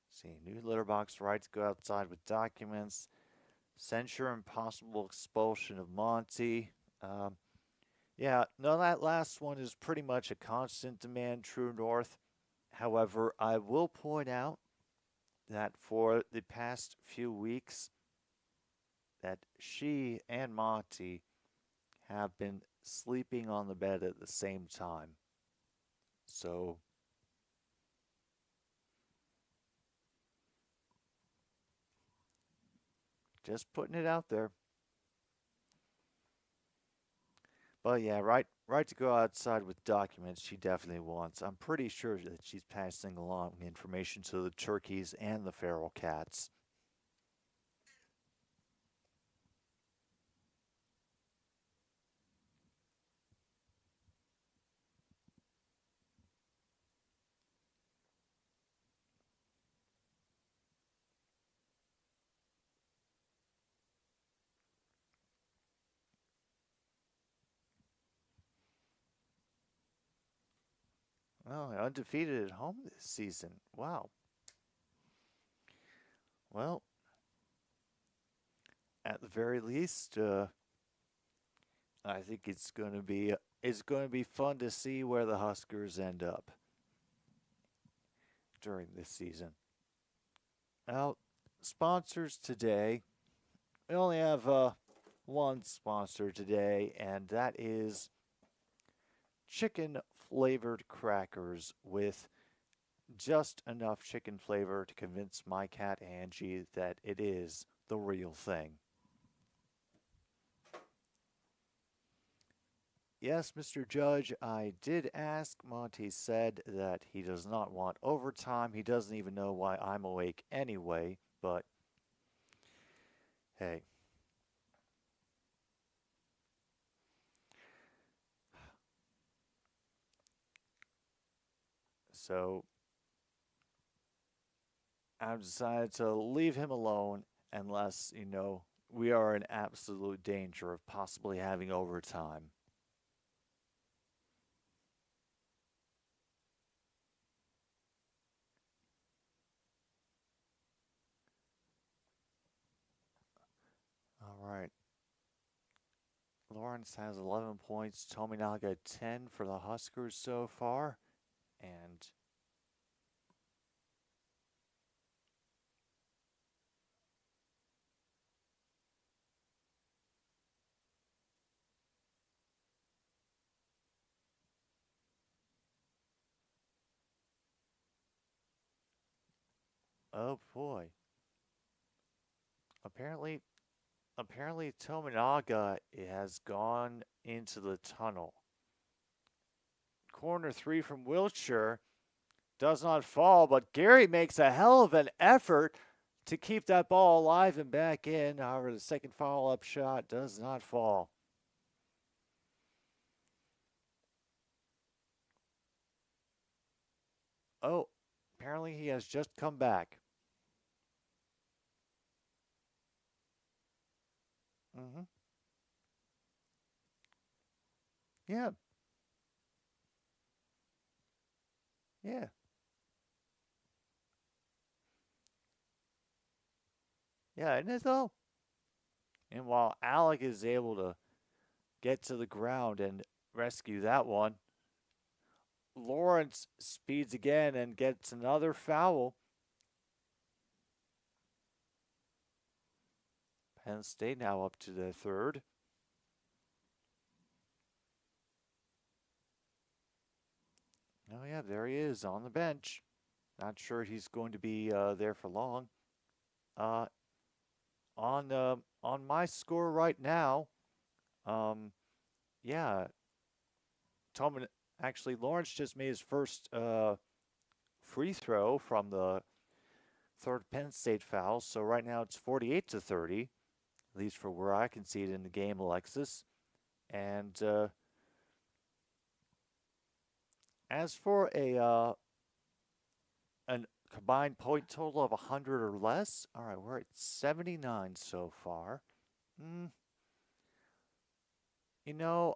See, new litter box right to go outside with documents. Censure and possible expulsion of Monty. Yeah, no, that last one is pretty much a constant demand, True North. However, I will point out that for the past few weeks, that she and Monty have been sleeping on the bed at the same time. So, Just putting it out there. But yeah, right to go outside with documents she definitely wants. I'm pretty sure that she's passing along information to the turkeys and the feral cats. Oh, undefeated at home this season. Wow. Well, at the very least, I think it's going to be fun to see where the Huskers end up during this season. Now, sponsors today. We only have one sponsor today, and that is chicken flavored crackers with just enough chicken flavor to convince my cat Angie that it is the real thing. Yes, Mr. Judge, I did ask. Monty said that he does not want overtime. He doesn't even know why I'm awake anyway, but hey. So I've decided to leave him alone unless, we are in absolute danger of possibly having overtime. All right. Lawrence has 11 points. Tominaga 10 for the Huskers so far. And oh boy. Apparently apparently Tominaga has gone into the tunnel. Corner 3 from Wiltshire does not fall, but Gary makes a hell of an effort to keep that ball alive and back in. However, the second follow-up shot does not fall. Oh, apparently he has just come back. Mm-hmm. Yeah, yeah, yeah, isn't it though? And while Alec is able to get to the ground and rescue that one, Lawrence speeds again and gets another foul. Penn State now up to the third. Oh, yeah, there he is on the bench. Not sure he's going to be there for long. Uh, on my score right now, um, yeah, Tolman actually Lawrence just made his first free throw from the third Penn State foul. So right now it's 48-30, at least for where I can see it in the game, Alexis. And as for a combined point total of 100 or less, all right, we're at 79 so far. Mm,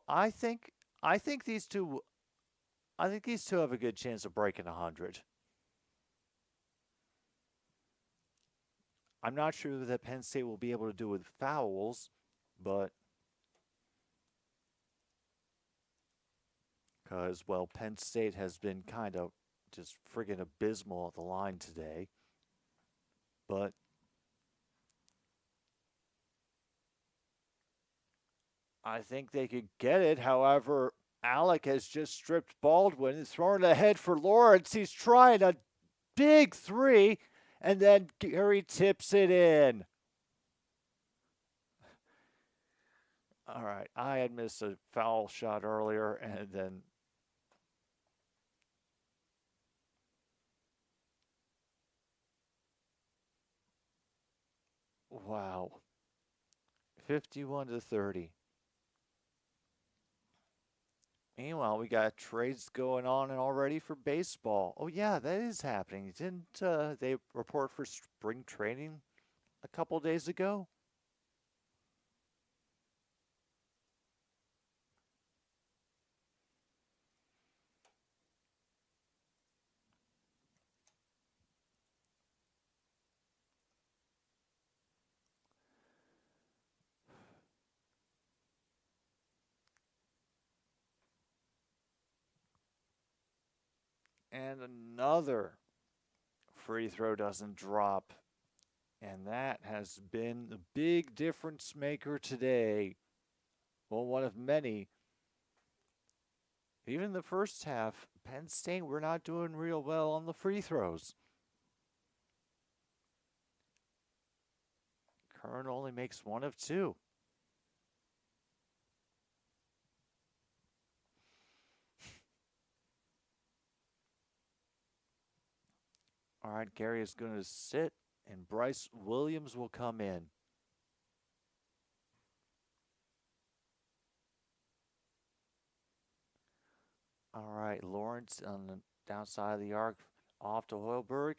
I think I think these two I think these two have a good chance of breaking 100. I'm not sure that Penn State will be able to do with fouls, but because, well, Penn State has been kind of just friggin' abysmal at the line today. But I think they could get it. However, Alec has just stripped Baldwin and thrown it ahead for Lawrence. He's trying a big three, and then Gary tips it in. All right. I had missed a foul shot earlier, and then wow, 51 to 30. Meanwhile, we got trades going on and already for baseball. Oh yeah, that is happening. Didn't they report for spring training a couple days ago? And another free throw doesn't drop. And that has been the big difference maker today. Well, one of many. Even the first half, Penn State, we're not doing real well on the free throws. Kern only makes one of two. All right, Gary is going to sit, and Bryce Williams will come in. All right, Lawrence on the downside of the arc, off to Hoiberg.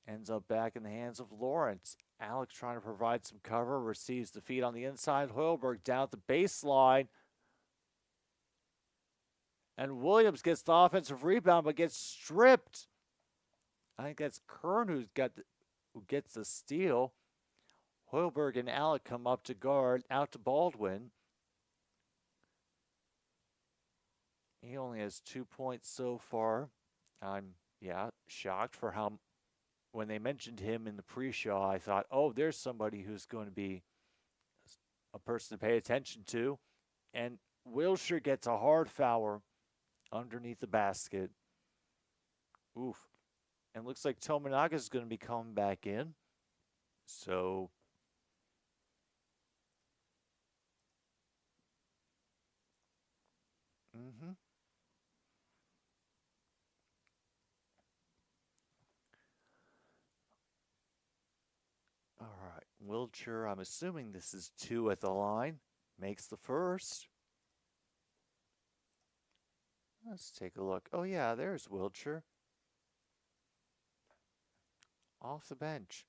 Ends up back in the hands of Lawrence. Alex trying to provide some cover, receives the feed on the inside. Hoiberg down at the baseline. And Williams gets the offensive rebound, but gets stripped. I think that's Kern who gets the steal. Hoiberg and Alec come up to guard, out to Baldwin. He only has 2 points so far. I'm shocked for how when they mentioned him in the pre-show, I thought, oh, there's somebody who's going to be a person to pay attention to. And Wilshire gets a hard foul underneath the basket. Oof. And looks like Tominaga is going to be coming back in. So all right. Wilshire, I'm assuming this is 2 at the line. Makes the first. Let's take a look. Oh, yeah, there's Wilshire. Off the bench.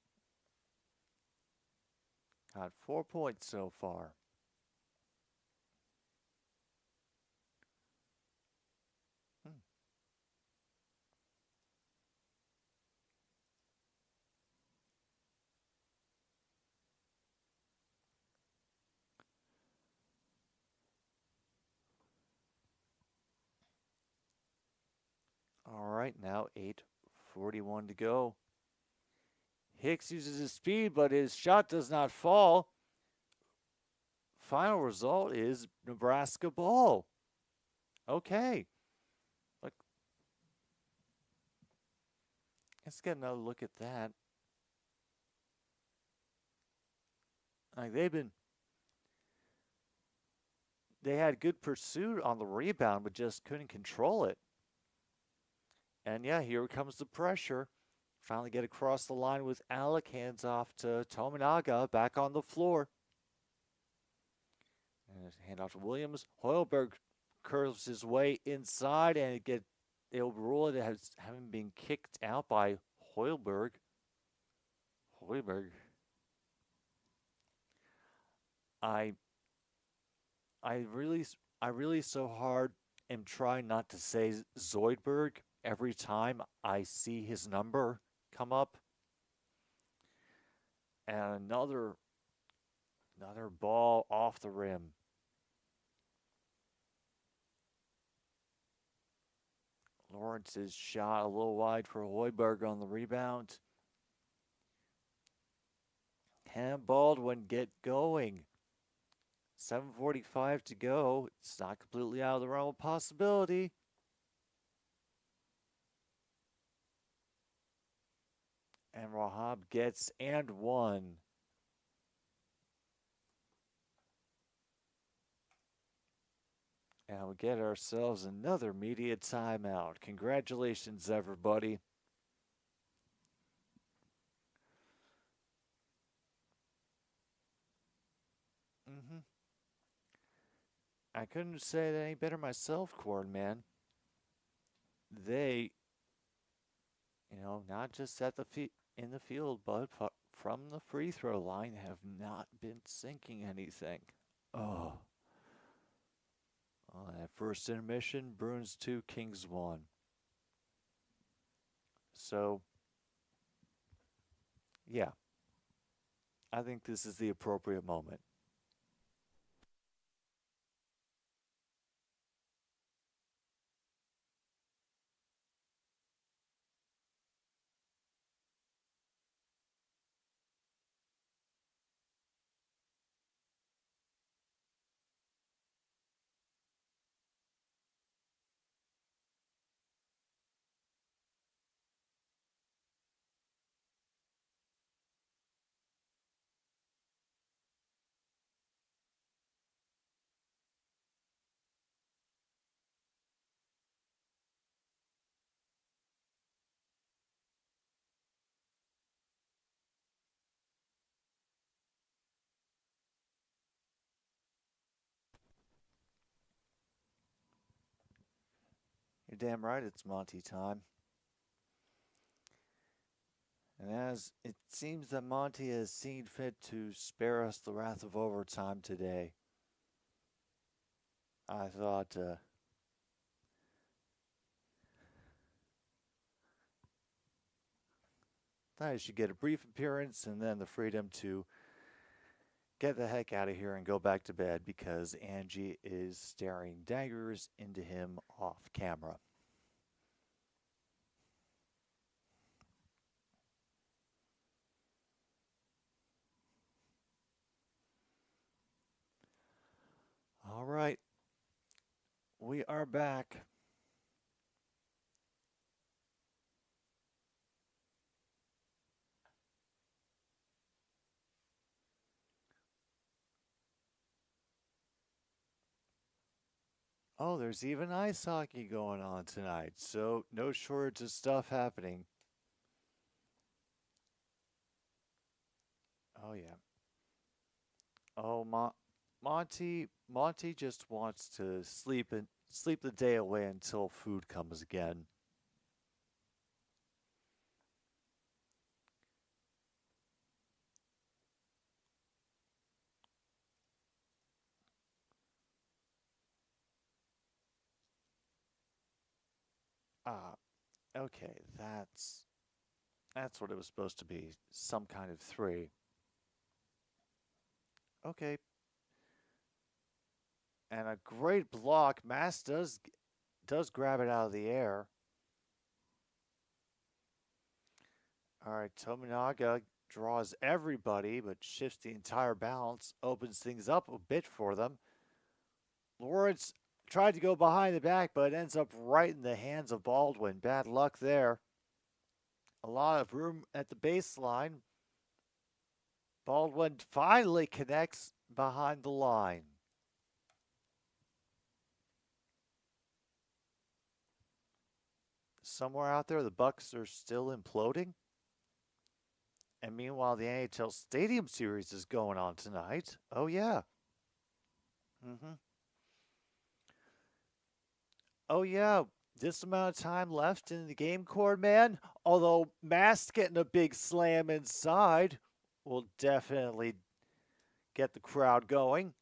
Got 4 points so far. All right, now 8:41 to go. Hicks uses his speed, but his shot does not fall. Final result is Nebraska ball. Okay. Let's get another look at that. Like they had good pursuit on the rebound, but just couldn't control it. And yeah, here comes the pressure. Finally get across the line with Alec, hands off to Tominaga, back on the floor. And hand off to Williams. Hoiberg curves his way inside, and they'll rule it as having been kicked out by Hoiberg. I really so hard am trying not to say Zoidberg every time I see his number come up. And another ball off the rim. Lawrence's shot a little wide for Hoiberg on the rebound. Can Baldwin get going? 7:45 to go. It's not completely out of the realm of possibility. And Rahab gets and one. And we get ourselves another media timeout. Congratulations, everybody. hmm I couldn't say it any better myself, Corn Man. They, not just at in the field, but from the free throw line, have not been sinking anything. Oh, that first intermission, Bruins 2, Kings 1. So, yeah, I think this is the appropriate moment. You're damn right it's Monty time. And as it seems that Monty has seen fit to spare us the wrath of overtime today, I thought I should get a brief appearance and then the freedom to get the heck out of here and go back to bed because Angie is staring daggers into him off camera. All right, we are back. Oh, there's even ice hockey going on tonight, so no shortage of stuff happening. Oh yeah. Oh, Monty just wants to sleep the day away until food comes again. Ah, okay, that's what it was supposed to be. Some kind of three. Okay, and a great block. Mass does grab it out of the air. All right, Tominaga draws everybody, but shifts the entire balance, opens things up a bit for them. Lawrence tried to go behind the back, but ends up right in the hands of Baldwin. Bad luck there. A lot of room at the baseline. Baldwin finally connects behind the line. Somewhere out there, the Bucks are still imploding. And meanwhile, the NHL Stadium Series is going on tonight. Oh, yeah. Mm-hmm. Oh, yeah. This amount of time left in the game, Cord Man. Although Mass getting a big slam inside will definitely get the crowd going.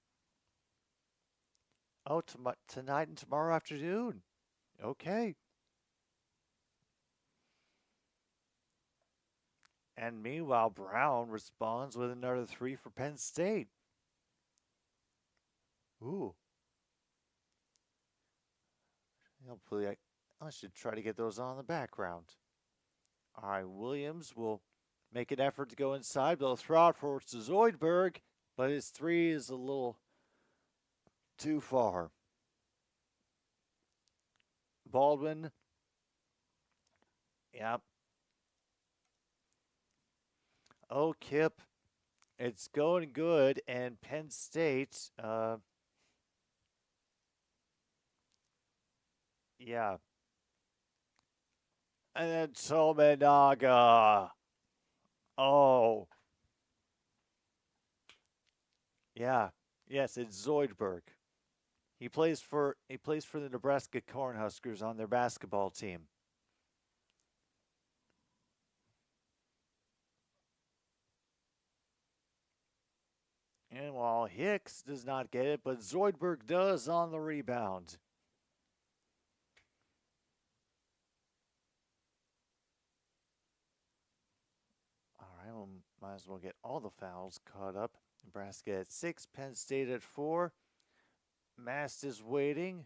Oh, tonight and tomorrow afternoon. Okay. And meanwhile, Brown responds with another three for Penn State. Ooh. Hopefully, I should try to get those on the background. All right, Williams will make an effort to go inside. They'll throw out for Zoidberg, but his three is a little too far. Baldwin. Yep. Oh, Kip. It's going good, and Penn State. Yeah. And then Tominaga. Oh, yeah. Yes, it's Zoidberg. He plays for the Nebraska Cornhuskers on their basketball team. And while Hicks does not get it, but Zoidberg does on the rebound. All right, well, might as well get all the fouls caught up. Nebraska at 6, Penn State at 4. Mast is waiting.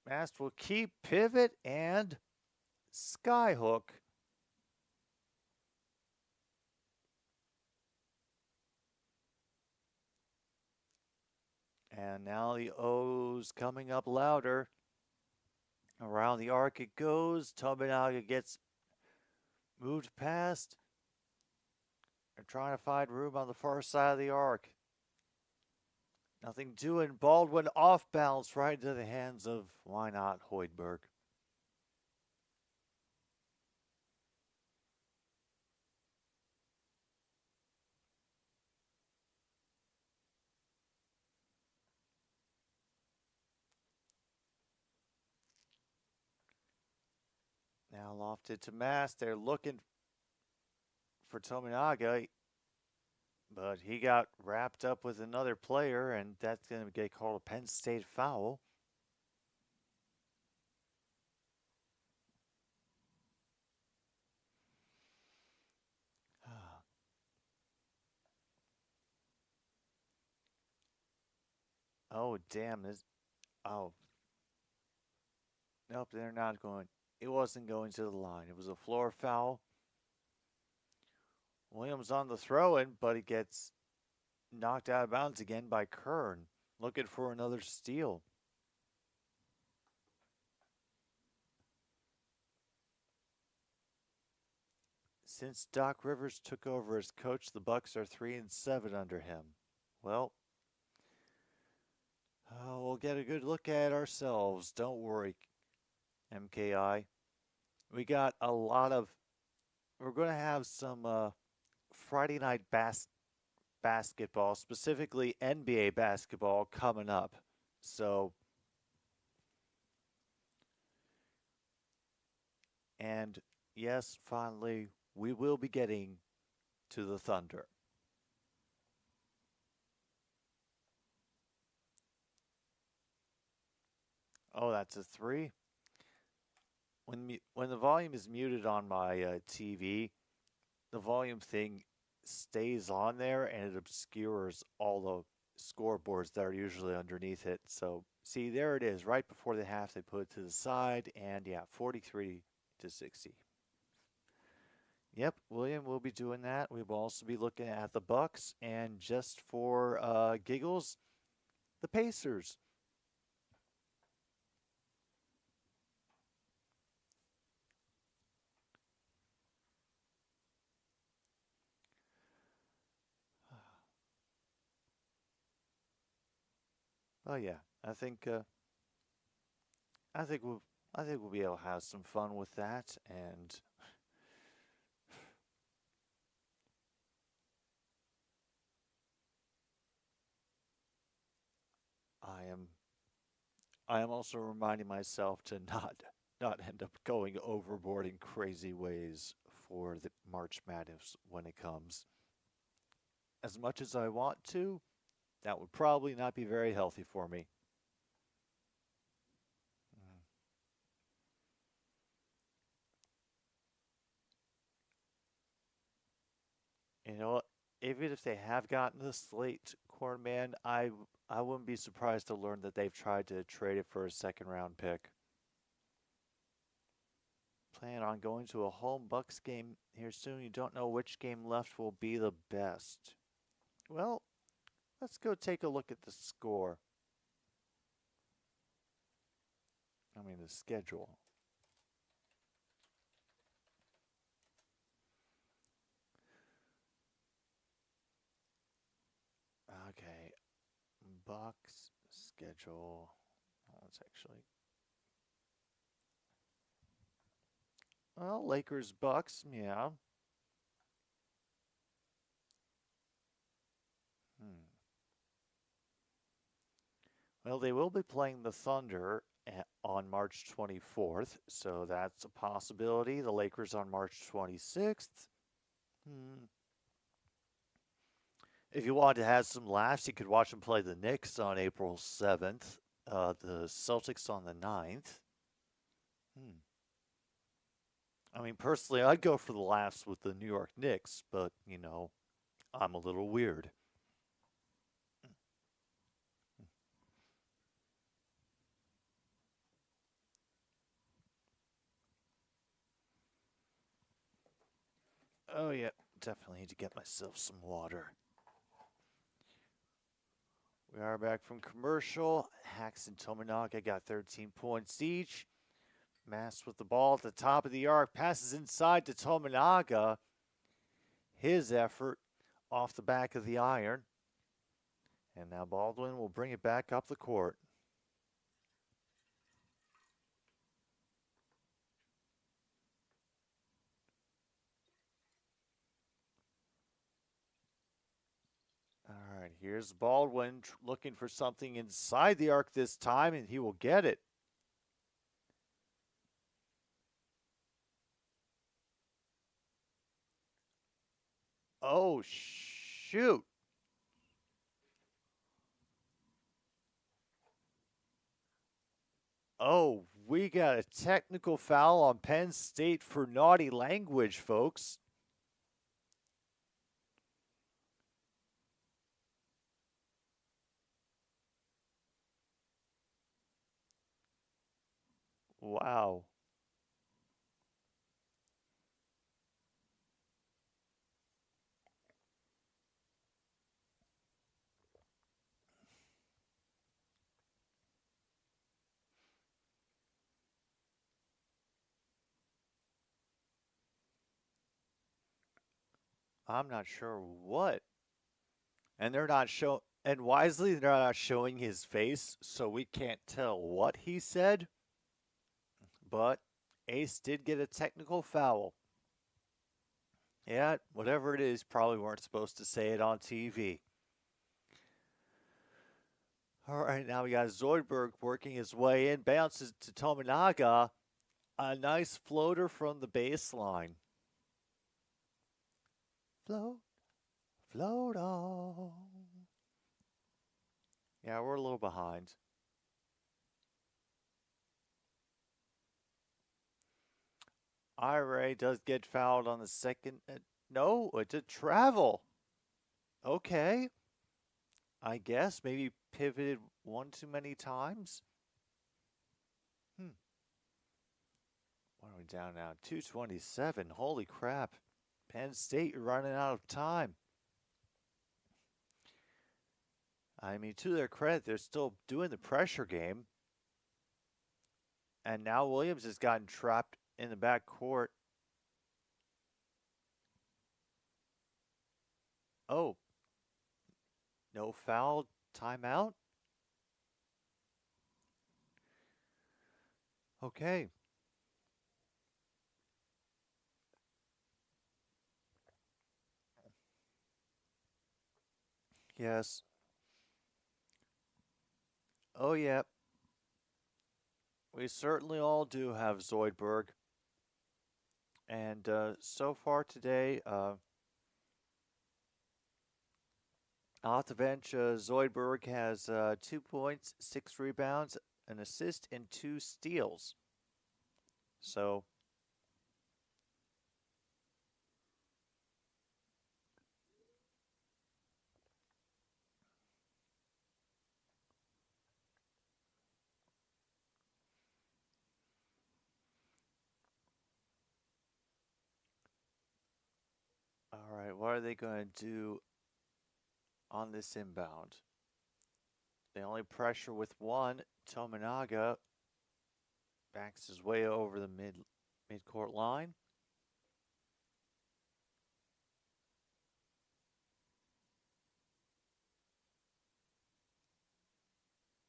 Mast will keep pivot and skyhook. And now the O's coming up louder. Around the arc it goes. Tominaga gets moved past. They're trying to find room on the far side of the arc. Nothing doing. Baldwin off balance right into the hands of, why not, Hoidberg. Now lofted to Mass. They're looking for Tominaga, but he got wrapped up with another player, and that's going to get called a Penn State foul. Oh, damn. Oh, nope, they're not going. It wasn't going to the line. It was a floor foul. Williams on the throw in, but he gets knocked out of bounds again by Kern, looking for another steal. Since Doc Rivers took over as coach, the Bucks are 3-7 under him. Well, we'll get a good look at ourselves. Don't worry, MKI. We got a lot of. We're going to have some Friday night basketball, specifically NBA basketball, coming up. So, and yes, finally, we will be getting to the Thunder. Oh, that's a three. When the volume is muted on my TV, the volume thing stays on there and it obscures all the scoreboards that are usually underneath it. So see, there it is. Right before the half, they put it to the side, and yeah, 43-60. Yep, William will be doing that. We will also be looking at the Bucks, and just for giggles, the Pacers. Oh yeah, I think we'll be able to have some fun with that, and I am I am also reminding myself to not end up going overboard in crazy ways for the March Madness when it comes. As much as I want to, that would probably not be very healthy for me. Mm. You know what? Even if they have gotten the slate, Cornman, I wouldn't be surprised to learn that they've tried to trade it for a second round pick. Plan on going to a home Bucks game here soon. You don't know which game left will be the best. Well, let's go take a look at the score. I mean, the schedule. Okay. Bucks schedule. Let's actually. Well, Lakers Bucks, yeah. Hmm. Well, they will be playing the Thunder on March 24th, so that's a possibility. The Lakers on March 26th. Hmm. If you wanted to have some laughs, you could watch them play the Knicks on April 7th, the Celtics on the 9th. Hmm. I mean, personally, I'd go for the laughs with the New York Knicks, but, I'm a little weird. Oh, yeah, definitely need to get myself some water. We are back from commercial. Hacks and Tominaga got 13 points each. Mass with the ball at the top of the arc. Passes inside to Tominaga. His effort off the back of the iron. And now Baldwin will bring it back up the court. All right, here's Baldwin looking for something inside the arc this time, and he will get it. Oh, shoot. Oh, we got a technical foul on Penn State for naughty language, folks. Wow. I'm not sure what. And they're not show and wisely they're not showing his face, so we can't tell what he said. But Ace did get a technical foul. Yeah, whatever it is, probably weren't supposed to say it on TV. All right, now we got Zoidberg working his way in, bounces to Tominaga. A nice floater from the baseline. Float, float on. Yeah, we're a little behind. Ira does get fouled on the second. No, it's a travel. Okay. I guess maybe pivoted one too many times. Hmm. What are we down now? 227. Holy crap. Penn State, you're running out of time. I mean, to their credit, they're still doing the pressure game. And now Williams has gotten trapped in the back court. Oh, no foul, timeout? Okay. Yes. Oh, yeah. We certainly all do have Zoidberg. And so far today, off the bench, Zoidberg has 2 points, 6 rebounds, an assist, and 2 steals. So, all right, what are they going to do on this inbound? They only pressure with one. Tominaga backs his way over the midcourt line.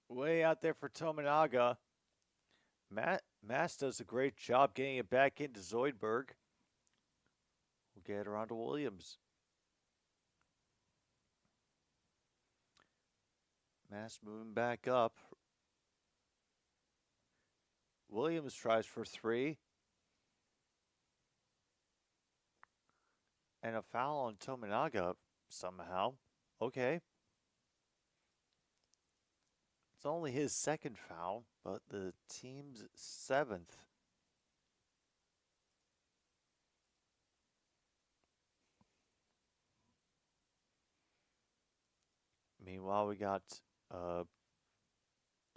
Way out there for Tominaga. Mass does a great job getting it back into Zoidberg. We'll get it around to Williams. Mass moving back up. Williams tries for three. And a foul on Tominaga somehow. Okay. It's only his second foul, but the team's seventh. Meanwhile, we got,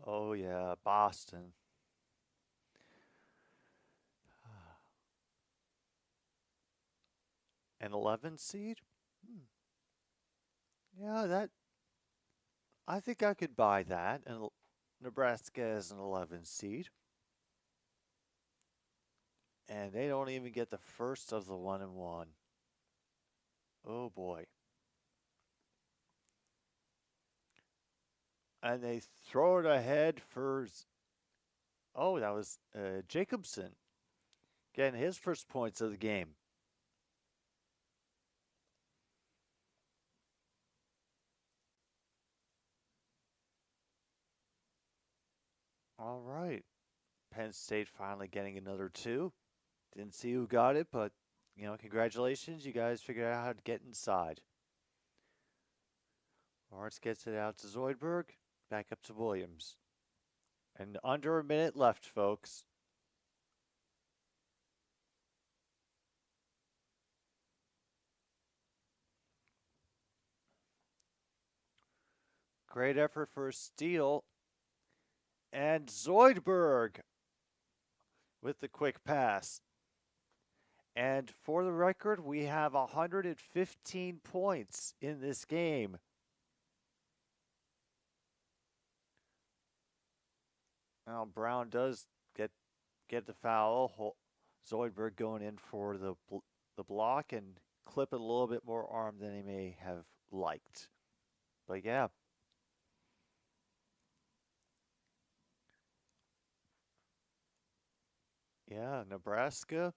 oh yeah, Boston. An 11 seed? Yeah, I think I could buy that. And Nebraska is an 11 seed. And they don't even get the first of the 1-1. Oh boy. And they throw it ahead for, oh, that was Jacobson getting his first points of the game. All right. Penn State finally getting another 2. Didn't see who got it, but, congratulations. You guys figured out how to get inside. Lawrence gets it out to Zoidberg. Back up to Williams. And under a minute left, folks. Great effort for a steal. And Zoidberg with the quick pass. And for the record, we have 115 points in this game. Now Brown does get the foul. Zoidberg going in for the block and clip it a little bit more arm than he may have liked. But yeah. Yeah, Nebraska.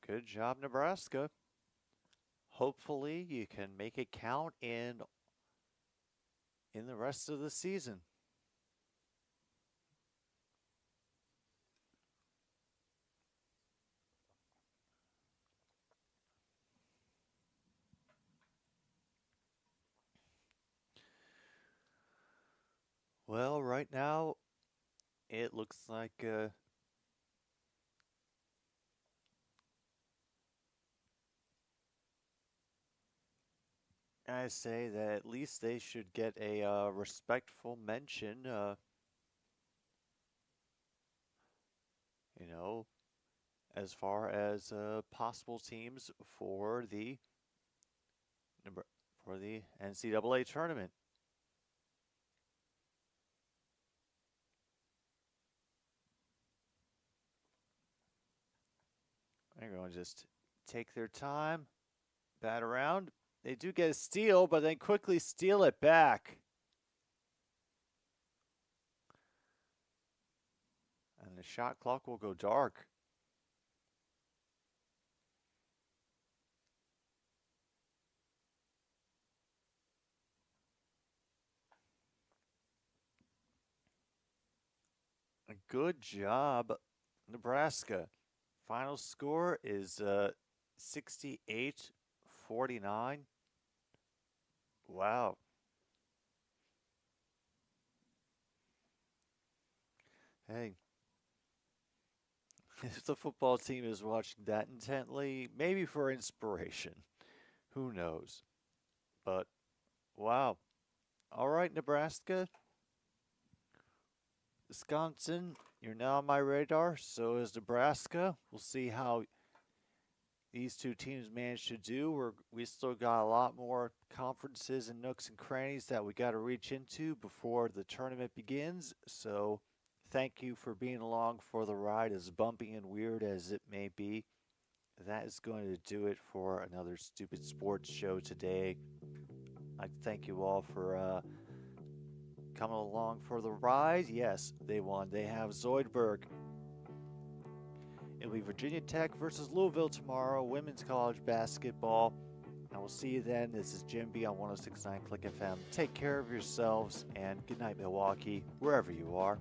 Good job, Nebraska. Hopefully you can make it count in the rest of the season. Well, right now it looks like I say that at least they should get a respectful mention. As far as possible teams for the NCAA tournament. They're going to just take their time, bat around. They do get a steal, but then quickly steal it back. And the shot clock will go dark. A good job, Nebraska. Final score is 68-49. Wow. Hey, if the football team is watching that intently, maybe for inspiration. Who knows? But, wow. All right, Nebraska. Wisconsin, you're now on my radar. So is Nebraska. We'll see how these two teams manage to do. We still got a lot more conferences and nooks and crannies that we got to reach into before the tournament begins. So thank you for being along for the ride, as bumpy and weird as it may be. that is going to do it for another stupid sports show today. I thank you all for coming along for the ride. Yes, they won. They have Zoidberg. It'll be Virginia Tech versus Louisville tomorrow, women's college basketball. I will see you then. This is Jim B on 106.9 Click FM. Take care of yourselves, and good night, Milwaukee, wherever you are.